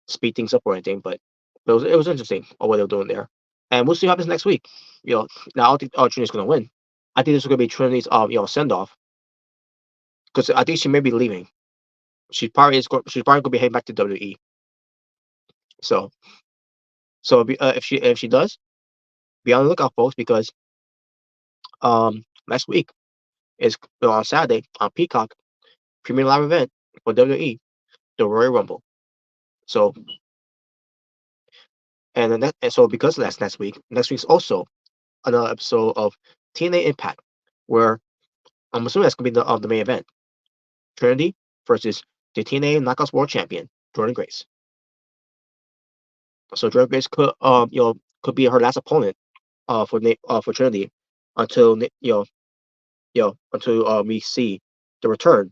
speed things up or anything, but it was interesting what they were doing there, and we'll see what happens next week. Now I don't think Trinity's gonna win. I think this is gonna be Trinity's send off because I think she may be leaving. She's probably gonna be heading back to WWE. So if she does, be on the lookout, folks, because next week is on Saturday on Peacock premiere live event for WWE, the Royal Rumble. So so because of that's next week, next week's also another episode of TNA Impact, where I'm assuming that's gonna be the main event. Trinity versus the TNA Knockouts World Champion Jordan Grace. So Jordan Grace could be her last opponent for Trinity until until we see the return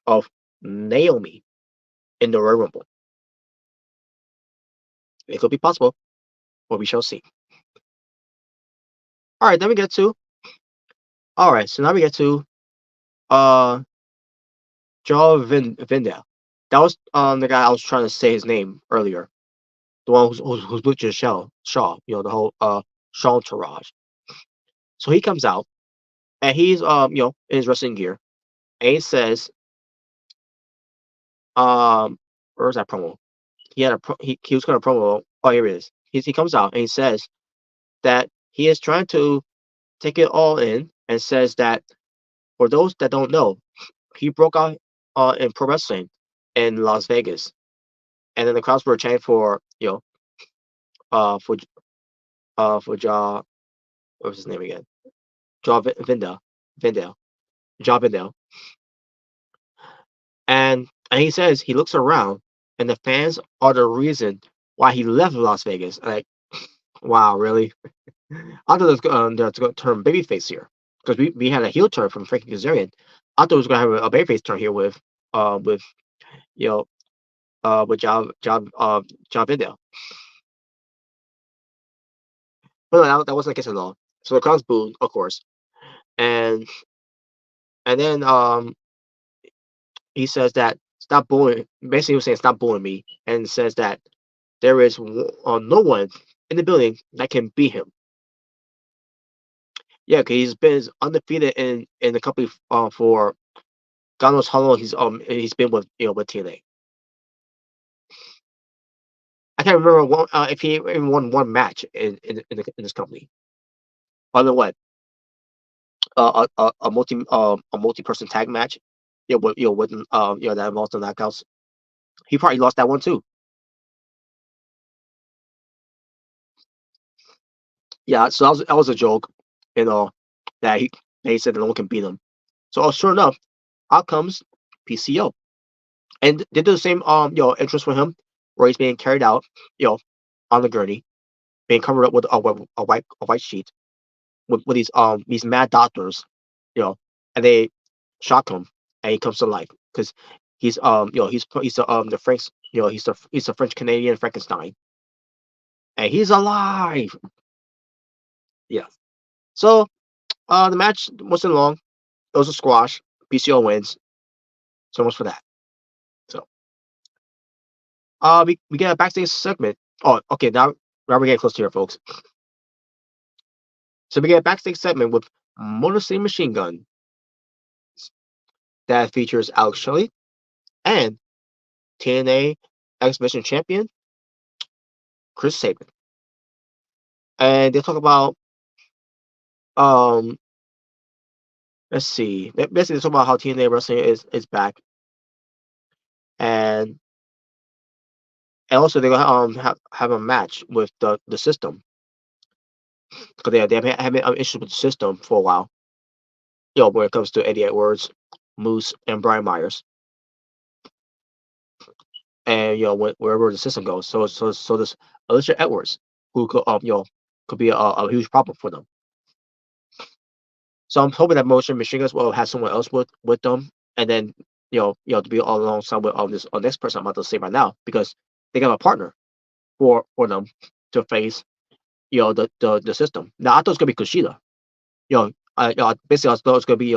of Naomi in the Royal Rumble. It could be possible, but we shall see. All right, then we get to. All right, so now we get to uh Vindel. That was the guy I was trying to say his name earlier. The one who's with Shaw, the whole Shaw entourage. So he comes out and he's in his wrestling gear, and he says where's that promo? He was gonna promo. Oh, here it is. He comes out and he says that he is trying to take it all in, and says that for those that don't know, he broke out in pro wrestling in Las Vegas, and then the crowds were chanting for uh for for Ja, what was his name again? Vindel, Ja Vindel, and he says he looks around, and the fans are the reason why he left Las Vegas. Like, wow, really? I thought there's going to turn babyface here because we had a heel turn from Frankie Kazarian. I thought it was going to have a babyface turn here with you know with Ja Vindel. But no, that wasn't the case at all. So the crowd's booed, of course, and then he says that stop booing. Basically, he was saying stop booing me, and says that there is no one in the building that can beat him. Yeah, because he's been undefeated in the company for God knows how long he's been with TNA. I can't remember if he even won one match in this company. Other than what a multi-person tag match, with that involves the knockouts. He probably lost that one too. Yeah, so that was a joke, that he said that no one can beat him. So sure enough, out comes PCO, and they do the same entrance for him, where he's being carried out, on the gurney, being covered up with a white sheet, with these mad doctors, you know, and they shock him, and he comes to life because he's the Frank's he's the French Canadian Frankenstein, and he's alive. Yeah. So the match wasn't long. It was a squash. PCO wins. So much for that. So we get a backstage segment. Oh, okay. Now we're getting close to here, folks. So we get a backstage segment with Motor City Machine Gun that features Alex Shelley and TNA Exhibition Champion Chris Sabin, and they talk about um. Let's see. Basically, they talk about how TNA Wrestling is back, and also they're gonna have a match with the system because they have having issues with the system for a while. When it comes to Eddie Edwards, Moose, and Brian Myers, and wherever the system goes. So this Alicia Edwards, who could be a huge problem for them. So I'm hoping that Motion Machine Guns will have someone else with them, and then to be all alongside with this next person I'm about to say right now, because they got a partner for them to face the system. Now I thought it was gonna be Kushida. Basically I thought it was gonna be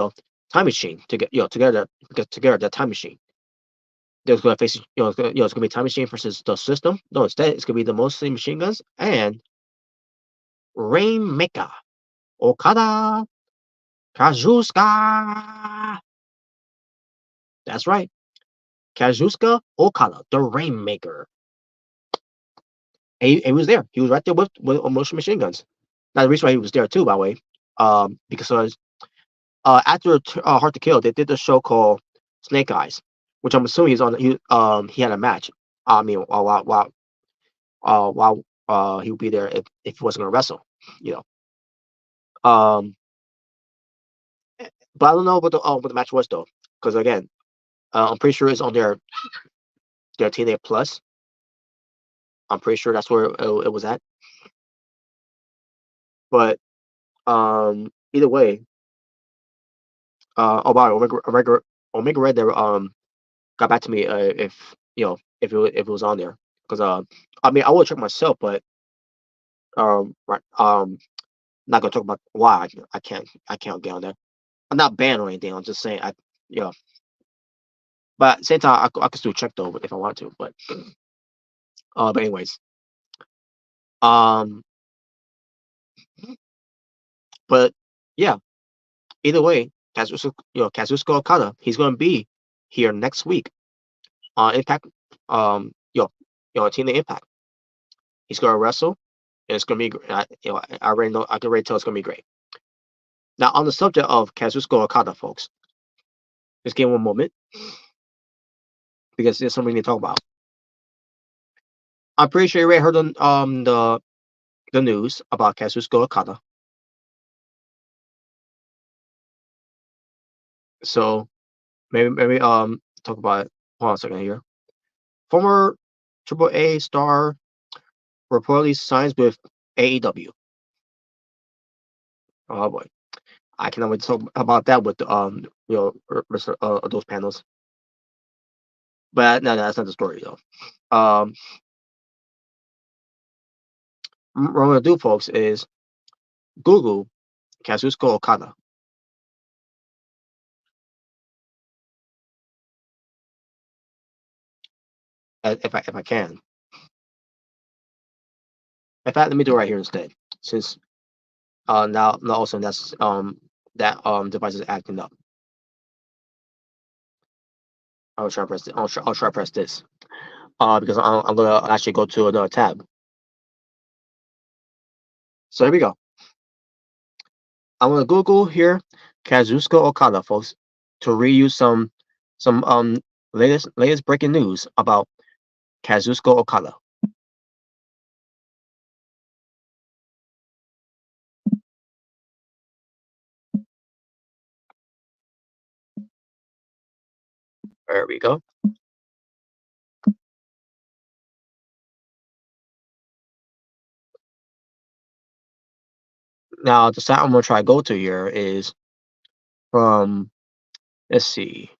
time machine to get together that time machine. There's gonna face it's gonna be time machine versus the system. No, instead it's gonna be the mostly machine guns and Rainmaker Okada Kazuchika. That's right. Kazuchika Okada, the Rainmaker. And he was there. He was right there with Motion Machine Guns. Now the reason why he was there too, by the way, because after Hard to Kill, they did a show called Snake Eyes, which I'm assuming he had a match. I mean, while he would be there if he wasn't gonna wrestle, you know. Um, but I don't know what the match was though, because again, I'm pretty sure it's on their TNA Plus. I'm pretty sure that's where it was at. But either way, oh wow, Omega Red there got back to me if if it was on there, because I mean I will check myself, but right not gonna talk about why I can't get on there. I'm not banned or anything. I'm just saying you know but at the same time I could still check though if I want to, but anyways, um but yeah, either way, Kazuchika Okada, he's gonna be here next week on Impact, TNA Impact. He's gonna wrestle, and it's gonna be I already know, I can already tell it's gonna be great. Now on the subject of Kazuchika Okada, folks, just give me one moment because there's something to talk about. I'm pretty sure you already heard the news about Kazuchika Okada. So maybe talk about it. Hold on a second here. Former AAA star reportedly signs with AEW. Oh boy, I cannot wait to talk about that with those panels. But no, that's not the story though. What I'm gonna do, folks, is Google Kazuchika Okada. If I can. In fact, let me do it right here instead, since now also that's that device is acting up. I'll try to press it. I'll try to press this. Because I'm gonna actually go to another tab. So here we go. I'm gonna Google here Kazuchika Okada, folks, to read you some latest breaking news about Kazuchika Okada. There we go. Now the site I'm gonna try to go to here is from, let's see.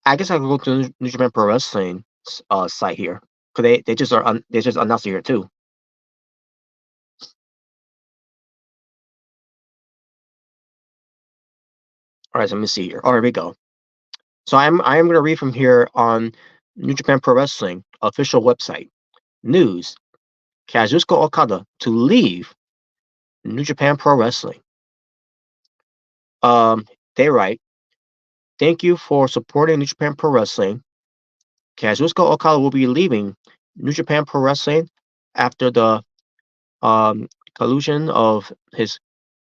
I guess I can go to New Japan Pro Wrestling site here, cause they just announced it here too. All right, so let me see here. Oh, here we go. So I am gonna read from here on New Japan Pro Wrestling official website. News: Kazuchika Okada to leave New Japan Pro Wrestling. They write, "Thank you for supporting New Japan Pro Wrestling. Kazuchika Okada will be leaving New Japan Pro Wrestling after the um, collusion of his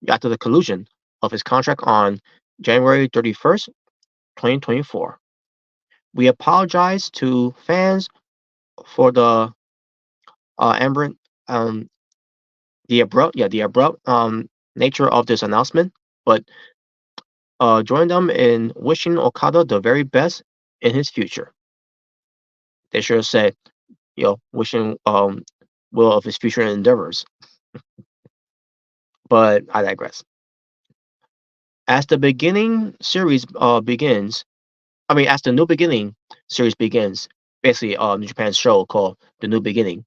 after the collusion of his contract on January 31st, 2024. We apologize to fans for aberrant um the abrupt nature of this announcement, but join them in wishing Okada the very best in his future." They should have said, wishing Will of his future endeavors. But I digress. As the beginning series begins, I mean, as the New Beginning series begins, basically New Japan's show called The New Beginning.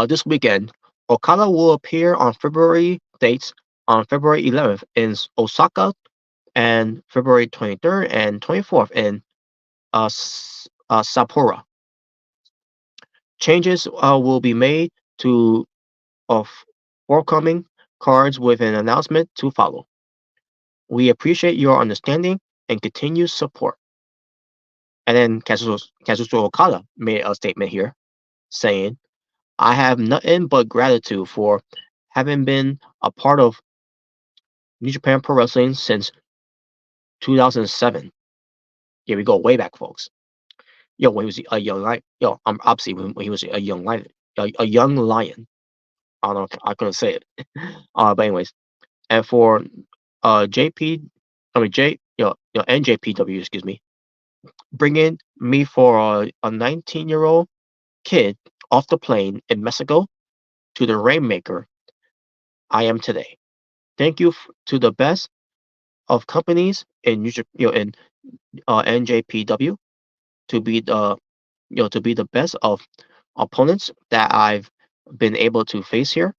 This weekend, Okada will appear on February dates on February 11th in Osaka and February 23rd and 24th in Sapporo. Changes will be made to of forthcoming cards with an announcement to follow. We appreciate your understanding and continued support. And then Kazuto Okada made a statement here saying, "I have nothing but gratitude for having been a part of New Japan Pro Wrestling since 2007." Yeah, we go way back, folks. When he was a young lion. Obviously when he was a young lion, a young lion. I don't know. I couldn't say it. But anyways, and for JP, I mean J, NJPW, excuse me, bringing me for a 19-year-old kid off the plane in Mexico to the rainmaker I am today. Thank you to the best of companies in in NJPW to be the best of opponents that I've been able to face here,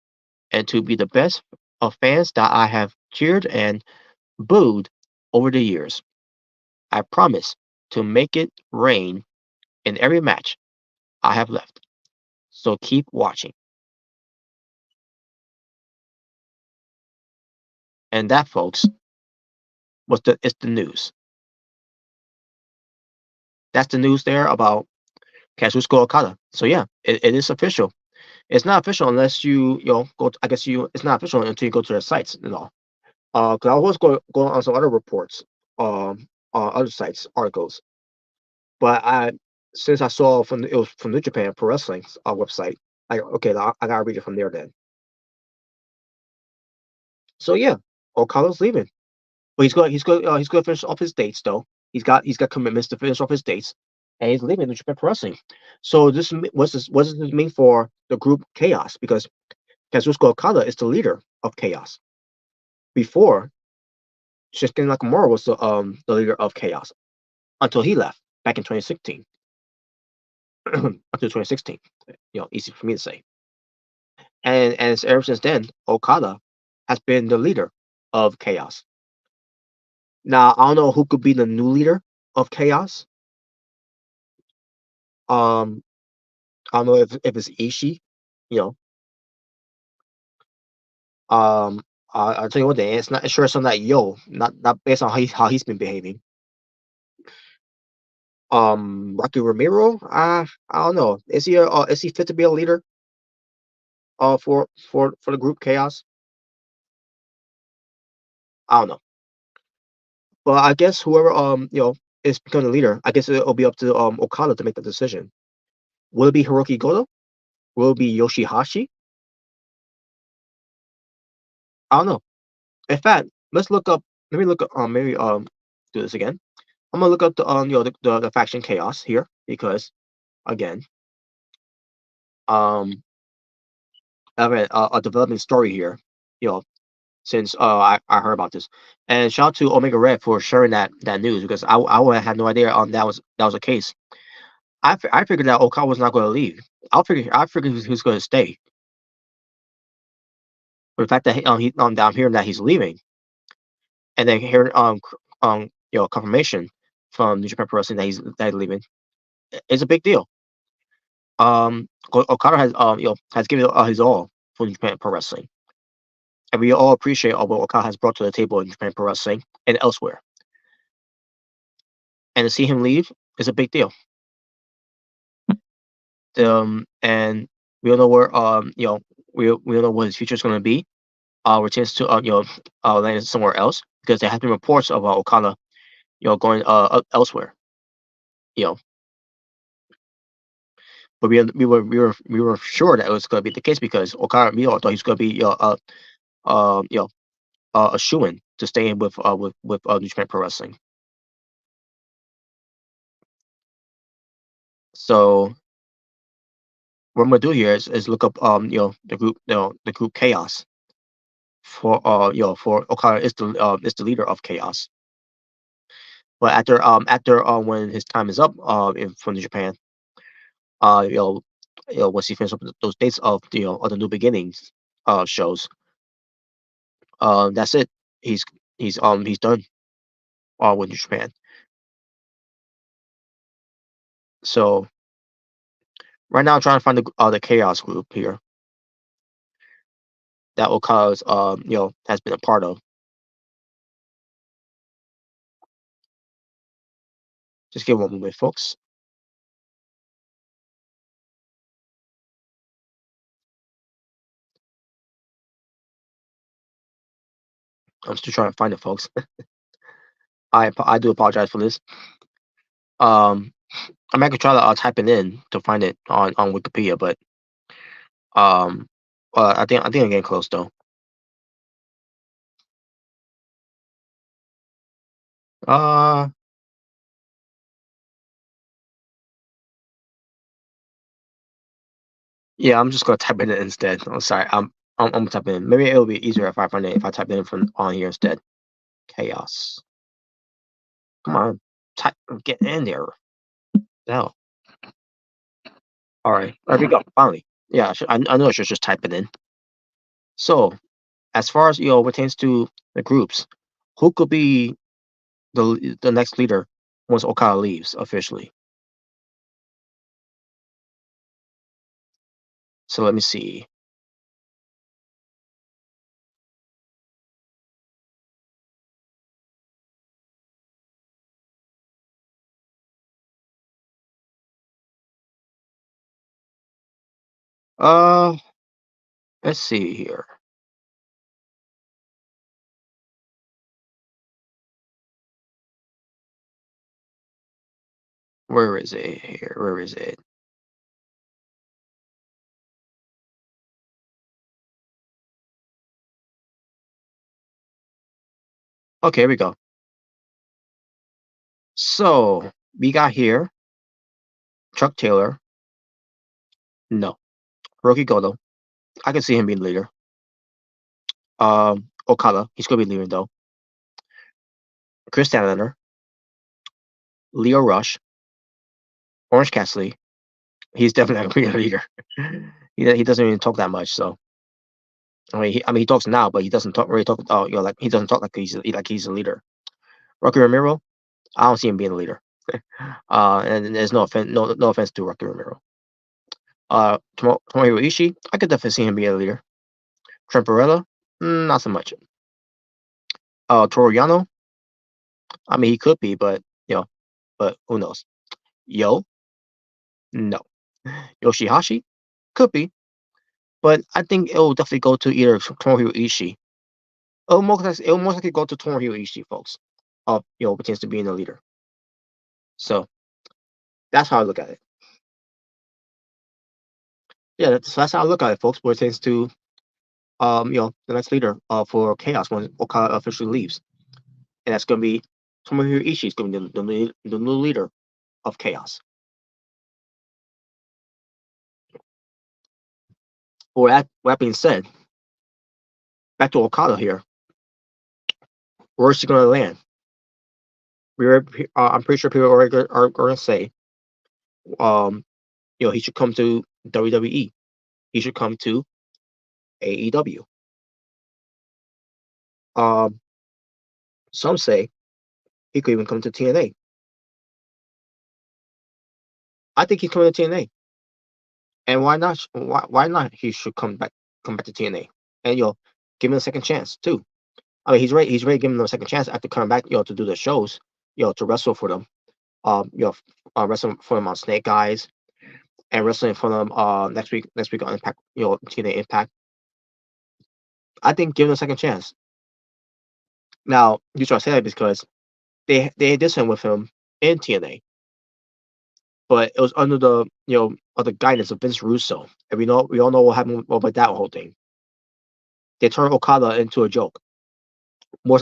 and to be the best of fans that I have cheered and booed over the years. I promise to make it rain in every match I have left. So keep watching. And that, folks, is the news. That's the news there about Kazuchika Okada. So yeah, it is official. It's not official unless go. I guess it's not official until you go to their sites and all. Because I was going on some other reports, on other sites, articles, but since I saw it was from New Japan Pro Wrestling's website, okay, I gotta read it from there then. So yeah, Okada's leaving. But he's going to finish off his dates though. He's got commitments to finish off his dates, and he's leaving New Japan Pro Wrestling. So what does this mean for the group Chaos? Because Kazuchika Okada is the leader of Chaos. Before, Shinsuke Nakamura was the leader of Chaos until he left back in 2016. Until 2016, easy for me to say. And ever since then, Okada has been the leader of Chaos. Now I don't know who could be the new leader of Chaos. Um, I don't know if it's Ishii, you know. I'll tell you what, then it's not sure it's on that not based on how he's been behaving. Rocky Romero, I don't know. Is he fit to be a leader? For the group Chaos, I don't know. But I guess whoever is becoming the leader, I guess it'll be up to Okada to make the decision. Will it be Hiroki Goto? Will it be Yoshihashi? I don't know. In fact, let's look up. Let me look up. Maybe do this again. I'm gonna look up the faction chaos here because again, um, I have a developing story here. You know, since I heard about this, and shout out to Omega Red for sharing that news because I would have had no idea that was the case. I figured that Okada was not going to leave. I figured he was going to stay. But the fact that that I'm hearing that he's leaving, and then hearing confirmation from New Japan Pro Wrestling that he's leaving is a big deal. Okada has given his all for New Japan Pro Wrestling, and we all appreciate all what Okada has brought to the table in New Japan Pro Wrestling and elsewhere. And to see him leave is a big deal. And we don't know where we don't know what his future is going to be. Returns to land somewhere else because there have been reports of Okada going elsewhere. You know, but we were sure that it was going to be the case because Okada we all thought he was going to be a shoo-in to stay in with New Japan Pro Wrestling. So what I'm gonna do here is look up the group Chaos for Okada is the leader of Chaos. But after when his time is up from New Japan, uh you know once he finishes up those dates of the New Beginnings shows, that's it. He's he's done with New Japan. So right now I'm trying to find the Chaos group here that Okada's has been a part of. Just give one moment, folks. I'm still trying to find it, folks. I do apologize for this. Um, I'm actually trying to type it in to find it on Wikipedia, but um, I think I'm getting close though. Uh, yeah, I'm just gonna type it in instead. I'm sorry. I'm gonna type it in. Maybe it'll be easier if I find it if I type it in from on here instead. Chaos. Come on, type. Get in there. Hell. All right. There we go. Finally. Yeah, I know I should just type it in. So, as far as pertains to the groups, who could be the next leader once Okada leaves officially? So let me see. Uh, let's see here. Where is it here? Where is it? Okay, here we go. So we got here Chuck Taylor. No. Hiroki Goto. I can see him being leader. Okada. He's gonna be leader though. Chris Stanlander. Leo Rush. Orange Cassidy. He's definitely not gonna be a leader. He doesn't even talk that much. So he talks now, but he doesn't really talk. Like he doesn't talk like he's a leader. Rocky Romero. I don't see him being a leader. And there's no offense to Rocky Romero. Tomohiro Ishii, I could definitely see him being a leader. Trent Barrella, not so much. Toru Yano, I mean he could be, but who knows? Yo, no. Yoshihashi, could be, but I think it will definitely go to either Tomohiro Ishii. It'll most likely go to Tomohiro Ishii, folks. Pertains to being a leader. So that's how I look at it. Yeah, that's how I look at it, folks. Pertains to the next leader for Chaos when Okada officially leaves, and that's going to be Tomohiro Ishii is going to be the new leader of Chaos. With that being said, back to Okada here. Where's he going to land? I'm pretty sure people are going to say, he should come to WWE. He should come to AEW. Some say he could even come to TNA. I think he's coming to TNA. And why not? Why not? He should come back to TNA, and give him a second chance too. I mean, he's ready giving them a second chance after coming back, to do the shows, to wrestle for them, wrestling for them on Snake Eyes, and wrestling for them next week on Impact, TNA Impact. I think give him a second chance. Now, you should say that because they did something with him in TNA, but it was under the the guidance of Vince Russo, and we all know what happened with that whole thing. They turned Okada into a joke. More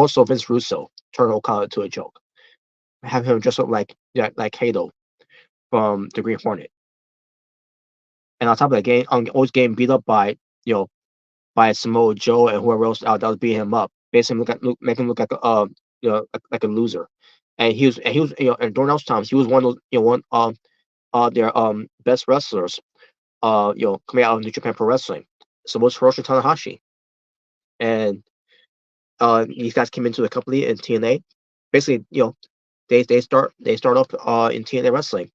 so Vince Russo turned Okada into a joke. Have him dress up like Kato from the Green Hornet, and on top of that, always getting beat up by by Samoa Joe and whoever else that was beating him up, basically make him look like a like a loser. And he was and during those times he was one of those, one their best wrestlers coming out of New Japan Pro Wrestling. So was Hiroshi Tanahashi, and these guys came into the company in TNA. Basically, they start off in TNA Wrestling,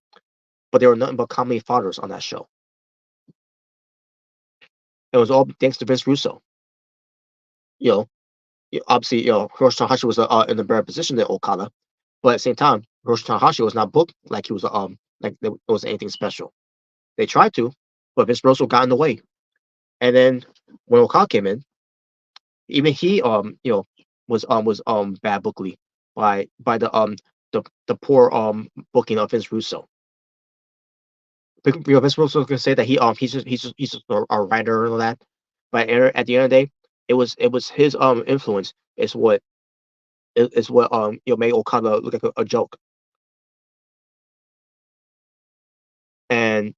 but they were nothing but comedy fodders on that show. It was all thanks to Vince Russo. Obviously, Hiroshi Tanahashi was in a better position than Okada, but at the same time, Hiroshi Tanahashi was not booked like he was like there was anything special. They tried to, but Vince Russo got in the way. And then when Okada came in, even he was bad bookly by the poor booking of Vince Russo. Vince Russo can say that he's just a writer and all that, but at the end of the day, it was his influence is what made Okada look like a joke. And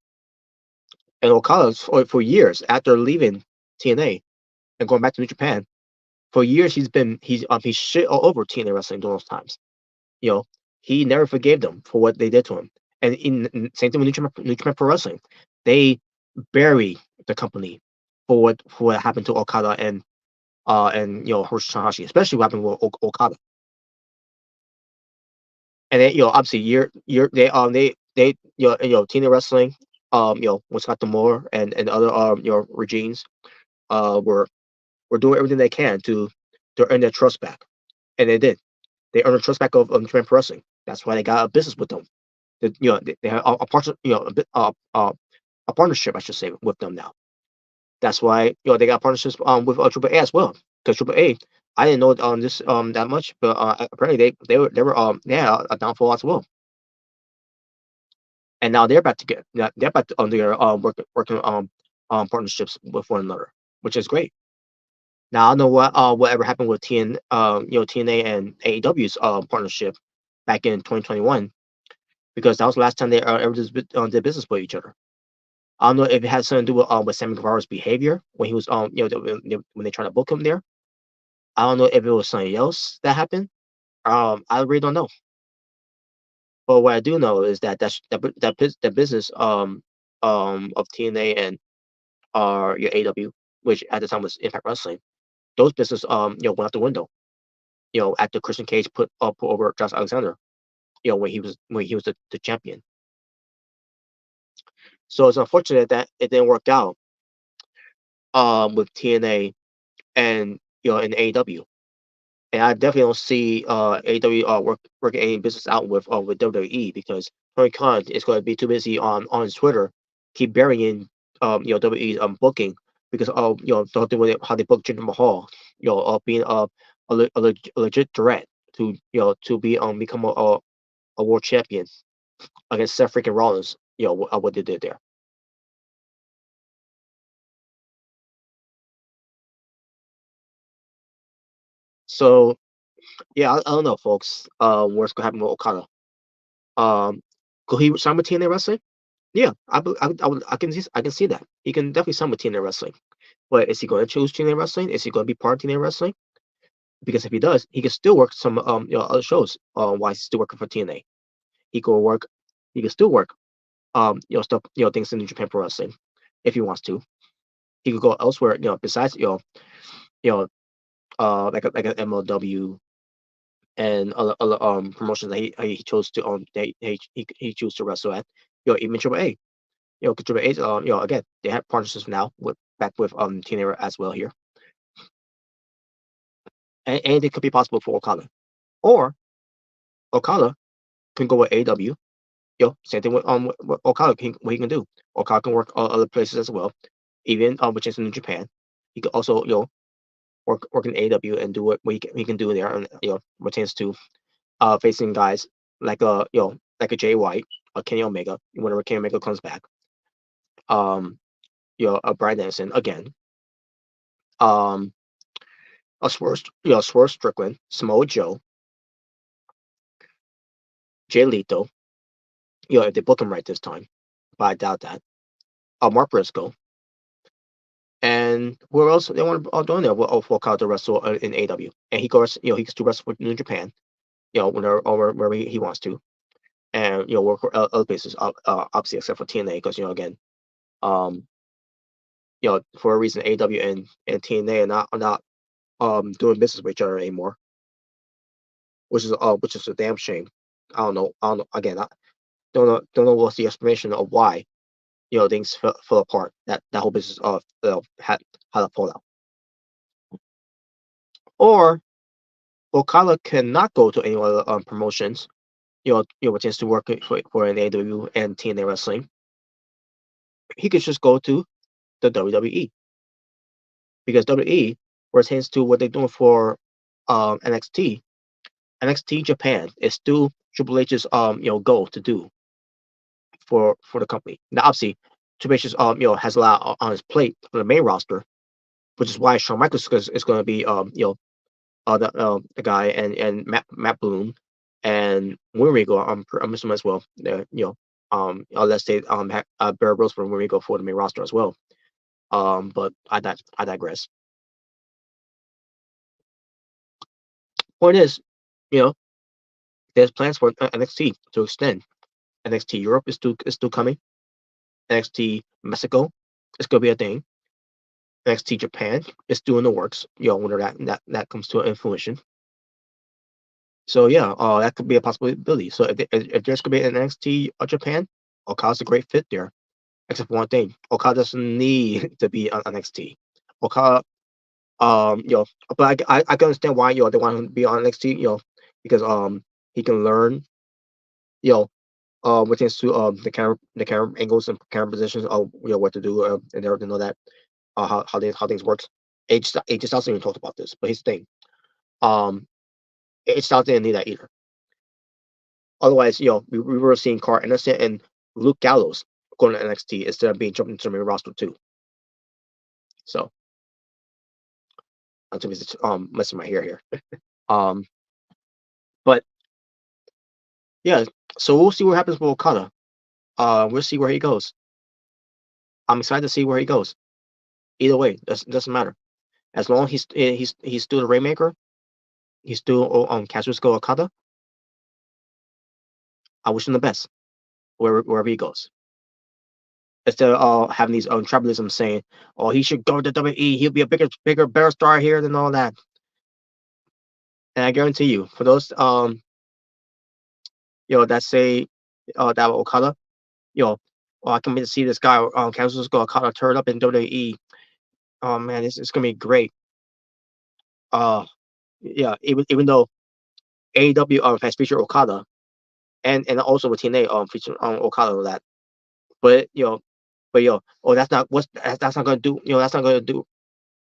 Okada for years after leaving TNA and going back to New Japan, for years he's shit all over TNA Wrestling during those times. He never forgave them for what they did to him. And same thing with New Japan Pro Wrestling, they bury the company for what happened to Okada and Hiroshi Tanahashi, especially what happened with Okada. And then obviously they TNA Wrestling, when Scott D'Amore and other regimes were doing everything they can to earn their trust back, and they did. They earned the trust back of New Japan Pro Wrestling. That's why they got a business with them. They have a partnership, a partnership, I should say, with them now. That's why they got partnerships with Triple A as well. Because Triple A, I didn't know this that much, but apparently they had a downfall as well. And now they're about to get they're about to under working partnerships with one another, which is great. Now I don't know whatever happened with TNA and AEW's partnership back in 2021, because that was the last time they ever did business with each other. I don't know if it had something to do with Sammy Guevara's behavior when he was when they tried to book him there. I don't know if it was something else that happened. I really don't know. But what I do know is that business of TNA and your AW, which at the time was Impact Wrestling, those business went out the window. After Christian Cage put over Josh Alexander, when he was the champion. So it's unfortunate that it didn't work out with TNA and in AEW. And I definitely don't see AEW working any business out with WWE, because Tony Khan is going to be too busy on his Twitter, keep burying WWE's booking, because the whole thing with how they booked Jinder Mahal, being a legit threat to to become a world champion against Seth freaking Rollins, what they did there. So Yeah, I don't know, folks. What's gonna happen with Okada? Um, could he sign with TNA Wrestling? Yeah, I can see that. He can definitely sign with TNA Wrestling. But is he going to choose TNA Wrestling? Is he going to be part of TNA Wrestling? Because if he does, he can still work some other shows. While he's still working for TNA, he could work. He can still work stuff things in New Japan Pro Wrestling if he wants to. He could go elsewhere. Besides you know like an MLW and other promotions that he chose to that he chose to wrestle at. Even Triple A. 'Cause Triple H, again, they have partnerships now with back with TNA as well here. And anything could be possible for Okada. Or Okada can go with AW. Same thing with Okada. What he can do. Okada can work other places as well, even which is in Japan. He could also work in AW and do what he can do there, and pertains to facing guys like like a Jay White, a Kenny Omega, whenever Kenny Omega comes back. A Bryan Danielson again. Um, Swerve Strickland, Samoa Joe, Jay Leto. If they book him right this time, but I doubt that. Mark Briscoe, and where else they want to doing there? Well, for Okada to wrestle in AW, and he goes, he can still wrestle for New Japan, whenever or wherever he wants to, and work for other places, obviously except for TNA, because again, um, for a reason, AW and TNA are not doing business with each other anymore, which is a damn shame. I don't know. Again, I don't know what's the explanation of why things fell apart. That whole business had a fallout. Or Okada cannot go to any other promotions. A chance to work for an AW and TNA Wrestling. He could just go to the WWE, because WWE pertains to what they're doing for NXT. NXT Japan is still Triple H's goal to do for the company. Now, obviously, Triple H has a lot on his plate for the main roster, which is why Shawn Michaels is going to be the guy, and Matt Bloom and Winrigo. I'm assuming as well. Unless they Bear Bros for Winrigo for the main roster as well. But I digress. Point is, you know, there's plans for NXT to extend. NXT Europe is still coming. NXT Mexico is going to be a thing. NXT Japan is still in the works. Whenever that comes to fruition. So yeah, that could be a possibility. So if there's gonna be an NXT Japan, Okada's a great fit there. Except for one thing, Okada doesn't need to be on NXT. Okada, but I can understand why they want him to be on NXT, because he can learn, you know, what things to the camera angles and camera positions, what to do, and everything, know that how things works. AJ Styles even talked about this, but here's the thing, um, AJ Styles didn't need that either. Otherwise, we were seeing Carl Anderson and Luke Gallows going to NXT instead of being jumped into the main roster too. So I'm just messing my hair here. Um, but yeah, so we'll see what happens with Okada. We'll see where he goes. I'm excited to see where he goes. Either way, doesn't matter. As long as he's still the Rainmaker, he's still Kazuchika Okada. I wish him the best wherever he goes. Instead of having these tribalism saying, "Oh, he should go to WWE. He'll be a better star here than all that." And I guarantee you, for those that say that Okada, oh, I can wait to see this guy Kazuchika Okada turn up in WWE. Oh man, it's gonna be great. Uh, yeah, even though AEW has featured Okada, and also with TNA featured Okada and all that, but oh, that's not gonna do, that's not gonna do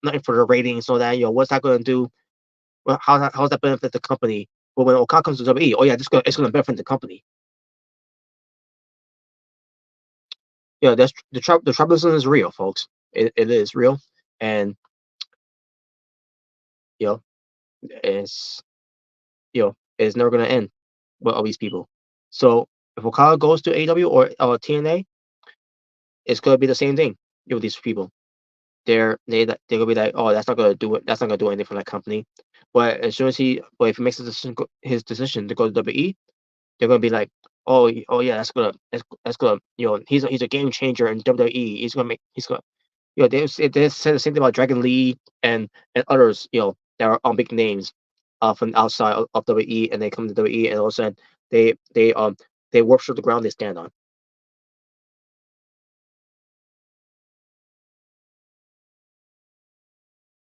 nothing for the ratings, so that what's that gonna do? Well, how's that benefit the company? But when Okada comes to WWE, oh yeah, it's gonna benefit the company. That's the tribalism is real, folks. It is real, and you know it's is never gonna end with all these people. So if Okada goes to AEW or TNA, it's gonna be the same thing with these people. They're gonna be like, oh, that's not gonna do it. That's not gonna do anything for that company. But as soon as but if he makes his decision to go to WWE, they're gonna be like, oh yeah, that's gonna he's a game changer in WWE. He's gonna they said the same thing about Dragon Lee and others that are big names from outside of WWE, and they come to WWE, and all of a sudden they worship the ground they stand on.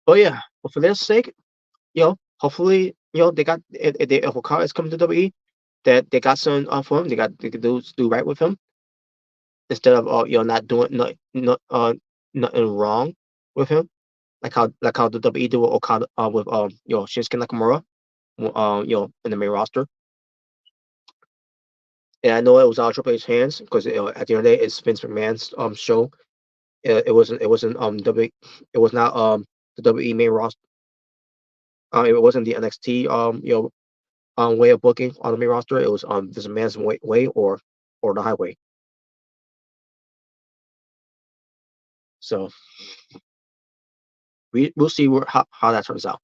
But yeah, but for their sake, hopefully, if Okada is coming to WWE, that they got something for him. They could do right with him instead of not doing nothing wrong with him, like how the WWE do with Okada with Shinsuke Nakamura, in the main roster. And I know it was out of Triple H's hands because at the end of the day, it's Vince McMahon's show. It wasn't it was not the WWE main roster. It wasn't the NXT way of booking on the main roster. It was Vince McMahon's way or the highway. So we'll see how that turns out.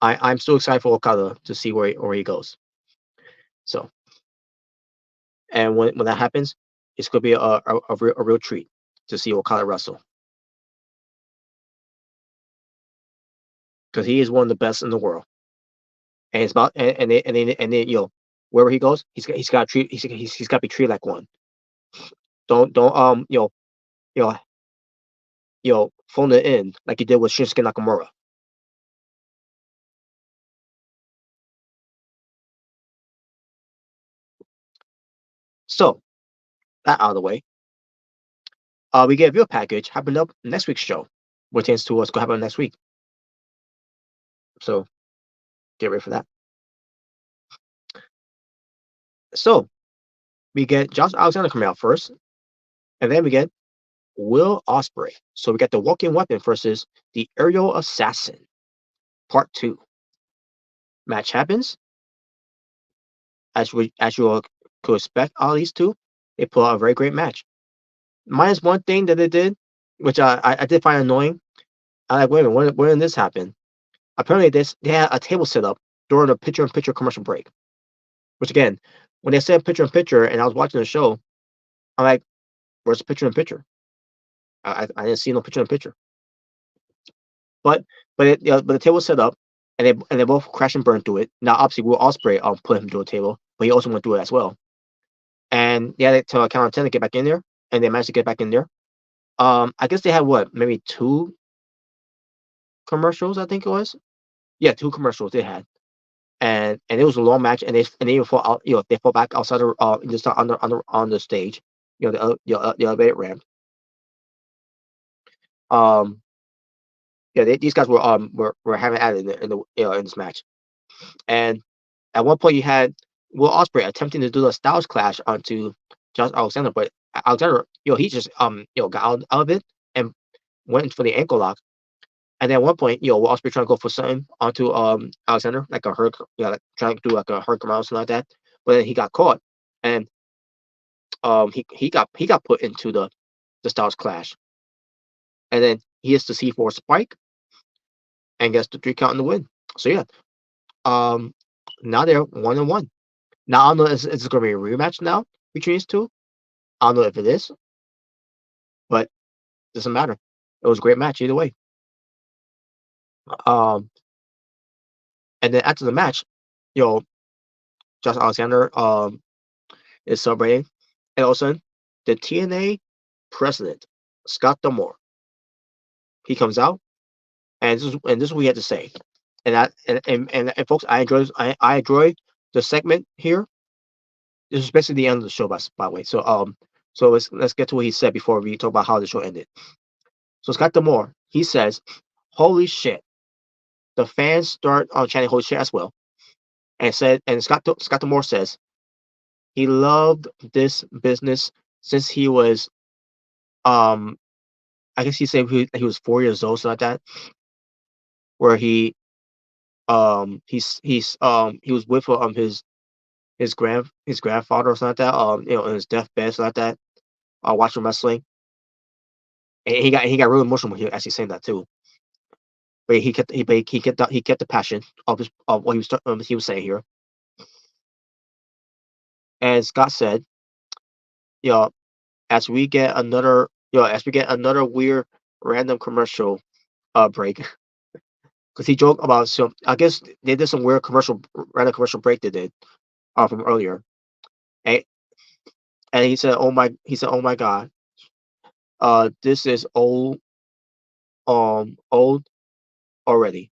I'm still excited for Okada to see where he goes. So, and when that happens, it's gonna be a real treat to see Okada wrestle because he is one of the best in the world, and it's about and then wherever he goes, he's got to treat he's got to be treated like one. Don't you know phone it in like you did with Shinsuke Nakamura. So that out of the way, we get a video package happening up next week's show, which tends to what's going to happen next week. So get ready for that. So we get Josh Alexander coming out first, and then we get Will Ospreay. So we got the walking weapon versus the aerial assassin, part 2. Match happens as you could expect. All these two, they put out a very great match. Minus one thing that they did, which I did find annoying. I like, wait a minute, when did this happen? Apparently, they had a table set up during a picture-in-picture commercial break. Which again, when they said picture-in-picture, and I was watching the show, I'm like, where's the picture-in-picture? I didn't see no picture-in-picture. But but the table was set up, and they both crash and burn through it. Now, obviously, Will Ospreay put him through a table, but he also went through it as well. And they had to count on 10 to get back in there, and they managed to get back in there. I guess they had what, maybe 2 commercials, I think it was. Yeah, 2 commercials they had, and it was a long match, and they even fall out. They fall back outside just on the stage, the elevated ramp. Um, yeah, these guys were having at it in this match, and at one point you had Will Ospreay attempting to do a Styles Clash onto Josh Alexander, but Alexander, he just got out of it and went for the ankle lock. And then at one point, Will Ospreay trying to go for something onto Alexander, like a hurt, like trying to do like a hurt come out or something like that. But then he got caught, and he got put into the Styles Clash, and then he hits the C4 spike and gets the 3 count in the win. So yeah, um, now they're 1-1. Now I don't know if it's going to be a rematch now between these two. I don't know if it is, but it doesn't matter. It was a great match either way. Um, and then after the match, Josh Alexander is celebrating, and all of a sudden, the TNA president, Scott D'Amore, he comes out, and this is what he had to say. And folks, I enjoy the segment here. This is basically the end of the show, by the way. So let's get to what he said before we talk about how the show ended. So Scott D'Amore, he says, "Holy shit!" The fans start chanting "Holy shit" as well, and Scott D'Amore says he loved this business since he was I guess he said he was 4 years old, something like that, where he he was with his grandfather or something like that. In his deathbed, something like that. Watching wrestling, and he got really emotional when he was actually saying that too. But he kept the passion of what he was saying here. And Scott said, you know, as we get another weird random commercial break, because he joked about some. I guess they did some weird random commercial break they did from earlier, and, and he said, oh my god, this is old already.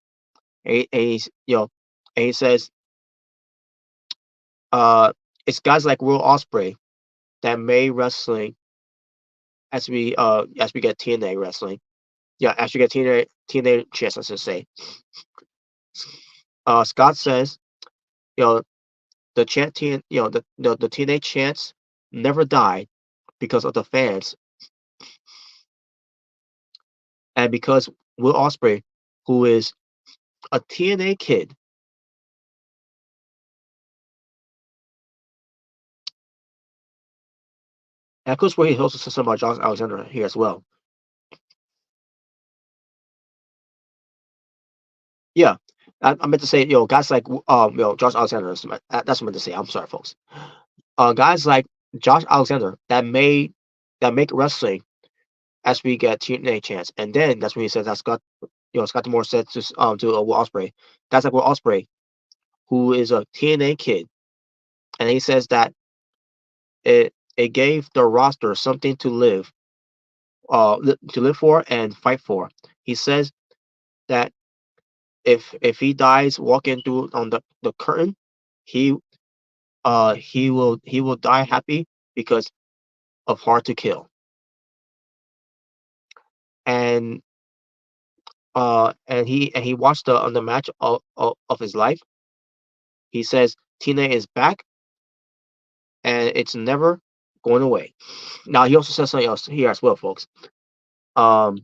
And he says, uh, it's guys like Will Ospreay that made wrestling as we get TNA wrestling. Yeah, as we get TNA chance, I should say. Scott says, you know, the chant TN, the TNA chants never died because of the fans and because Will Ospreay, who is a TNA kid, echoes where he also says something about Josh Alexander here as well. Yeah, I meant to say, guys like Josh Alexander. That's what I meant to say. I'm sorry, folks. Guys like Josh Alexander that make wrestling as we get TNA chance, and then that's when he says that Scott Moore said to Will Ospreay. Guys like Will Ospreay, who is a TNA kid, and he says that it gave the roster something to live for and fight for. He says that if he dies walking through on the curtain, he he will die happy because of Hard to Kill. And he watched the match of his life. He says Tina is back and it's never going away. Now he also says something else here as well, folks. Um,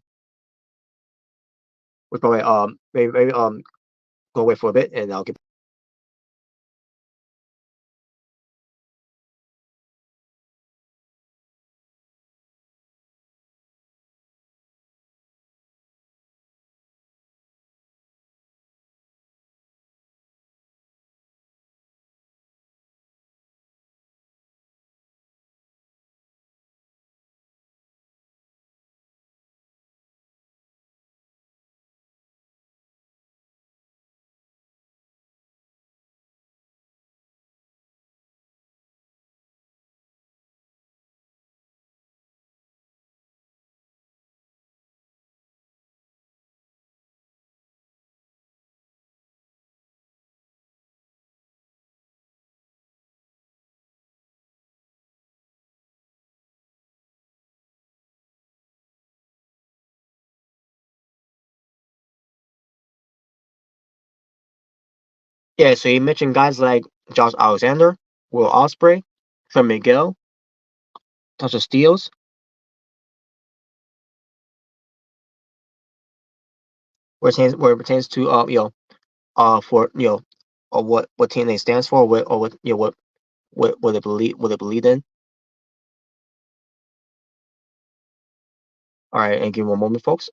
we probably maybe go away for a bit and I'll get. Yeah, so he mentioned guys like Josh Alexander, Will Ospreay, Trey Miguel, Tasha Steeles, where it pertains to for what TNA stands for, what what it believe in. All right, and give me one moment, folks.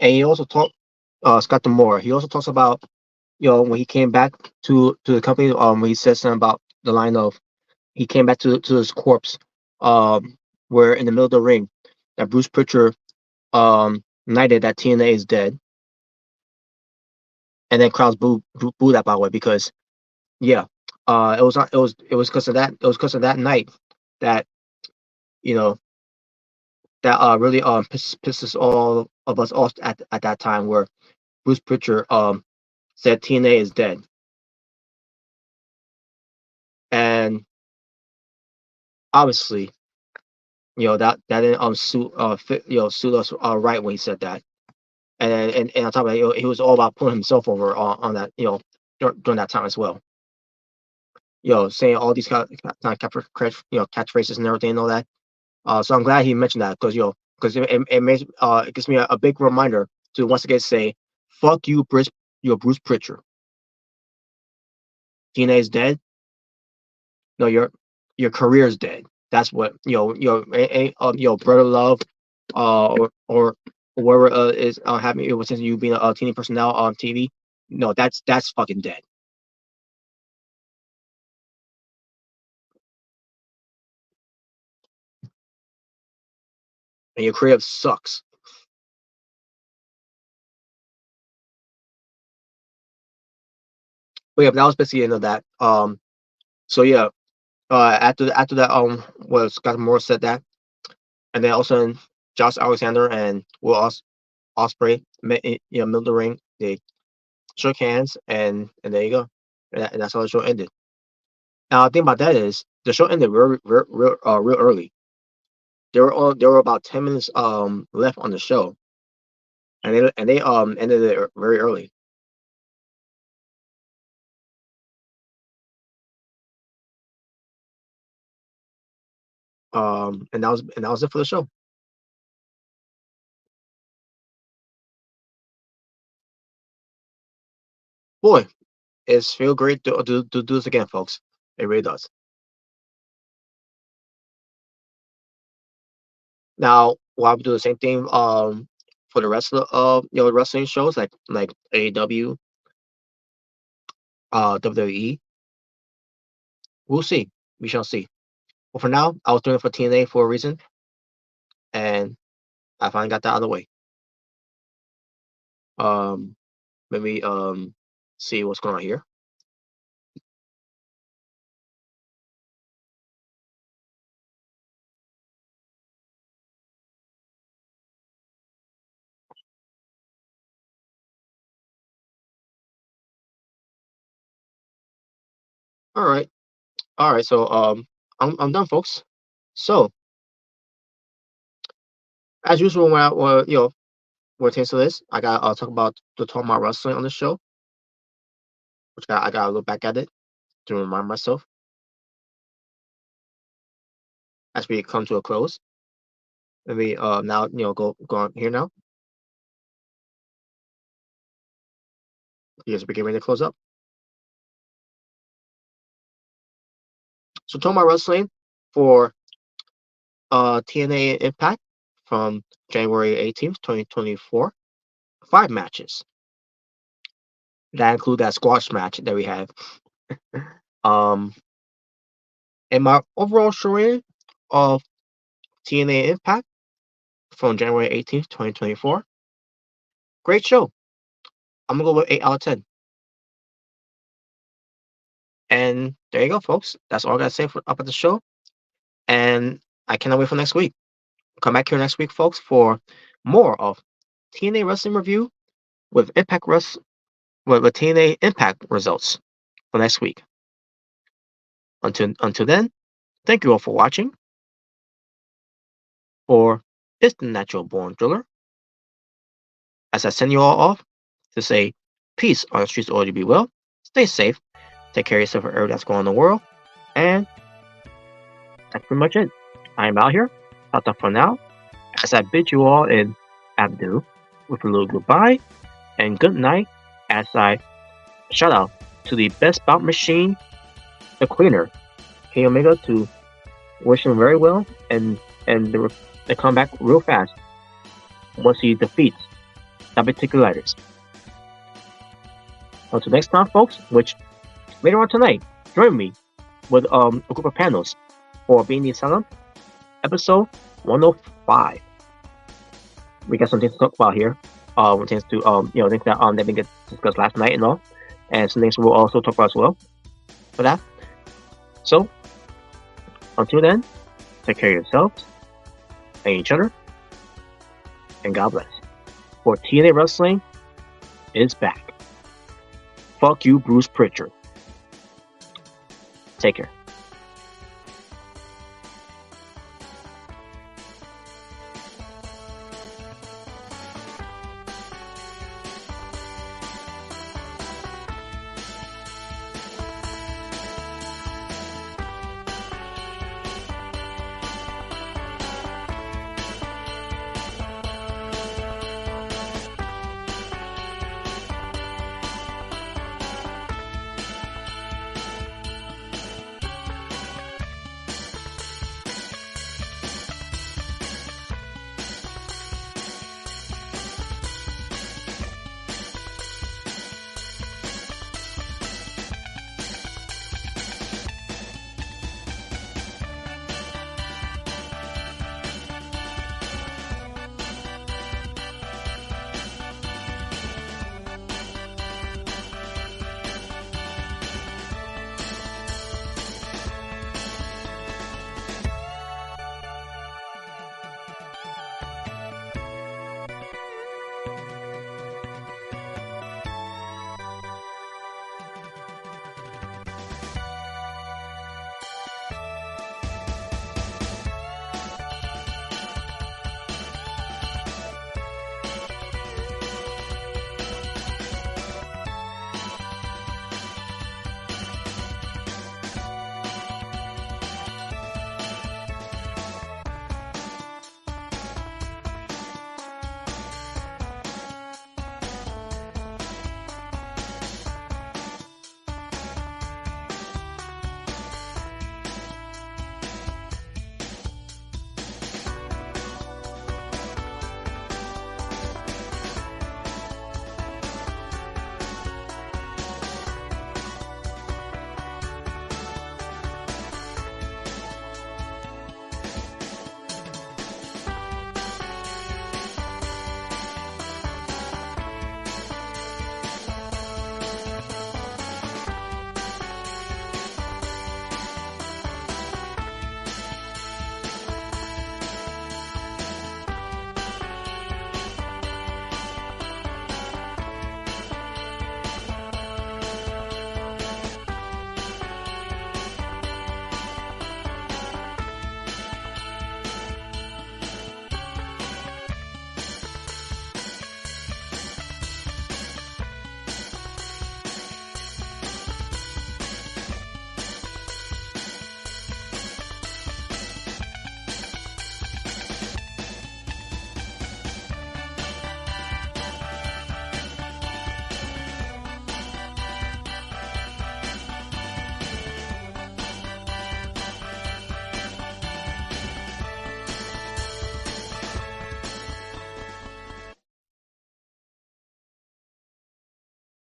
And he also talked Scott Demore. He also talks about when he came back to the company. When he says something about the line of he came back to his corpse, where in the middle of the ring, that Bruce Pritchard knighted that TNA is dead, and then crowds boo that, by the way, because yeah, it was because of that. It was because of that night that you know that really pisses all of us off at that time, where Bruce Pritchard said TNA is dead, and obviously that didn't suit us right when he said that, and on top of that, he was all about putting himself over on that during that time as well. Saying all these kind of catchphrases and everything and all that. So I'm glad he mentioned that because it gives me a big reminder to once again say, "Fuck you, Bruce Pritchard. TNA is dead. No, your career is dead. That's what Brother Love, or whoever is having it since you being a TNA personnel on TV. No, that's fucking dead. And your career sucks." But yeah, that was basically the end of that. So yeah, after that, was Scott Moore said that, and then also Josh Alexander and Will Ospreay met in middle of the ring. They shook hands, and there you go, and that's how the show ended. Now the thing about that is the show ended real early. There were about 10 minutes left on the show, and they ended it very early. And that was it for the show. Boy, it's feel great to do this again, folks. It really does. Now, we'll have to do the same thing for the rest of the wrestling shows like AEW, WWE. We'll see. We shall see. But for now, I was doing it for TNA for a reason, and I finally got that out of the way. Um, Maybe see what's going on here. All right, all right. So I'm done, folks. So as usual, when it comes to this, I got talk about the talk about wrestling on the show, which I got to look back at it to remind myself as we come to a close. Maybe now go on here now. Yes, we're getting ready to close up. So talking about wrestling for TNA Impact from January 18th, 2024. 5 matches. That include that squash match that we have. Um, and my overall showing of TNA Impact from January 18th, 2024. Great show. I'm gonna go with 8 out of 10. And there you go, folks. That's all I gotta say for up at the show. And I cannot wait for next week. Come back here next week, folks, for more of TNA Wrestling Review with with TNA Impact results for next week. Until then, thank you all for watching. For It's the Natural Born Driller, as I send you all off to say peace on the streets, all you be well, stay safe, take care of yourself and everything that's going on in the world, and that's pretty much it. I am out here. That's all for now. As I bid you all in adieu with a little goodbye and good night, as I shout out to the best bout machine, the cleaner, K Omega, to wish him very well and they come back real fast once he defeats diverticulitis. Until next time, folks, which later on tonight, join me with a group of panels for Being the Asylum, episode 105. We got some things to talk about here. Things to things that didn't get discussed last night and all, and some things we'll also talk about as well for that. So until then, take care of yourselves and each other, and God bless. For TNA Wrestling is back. Fuck you, Bruce Pritchard. Take care.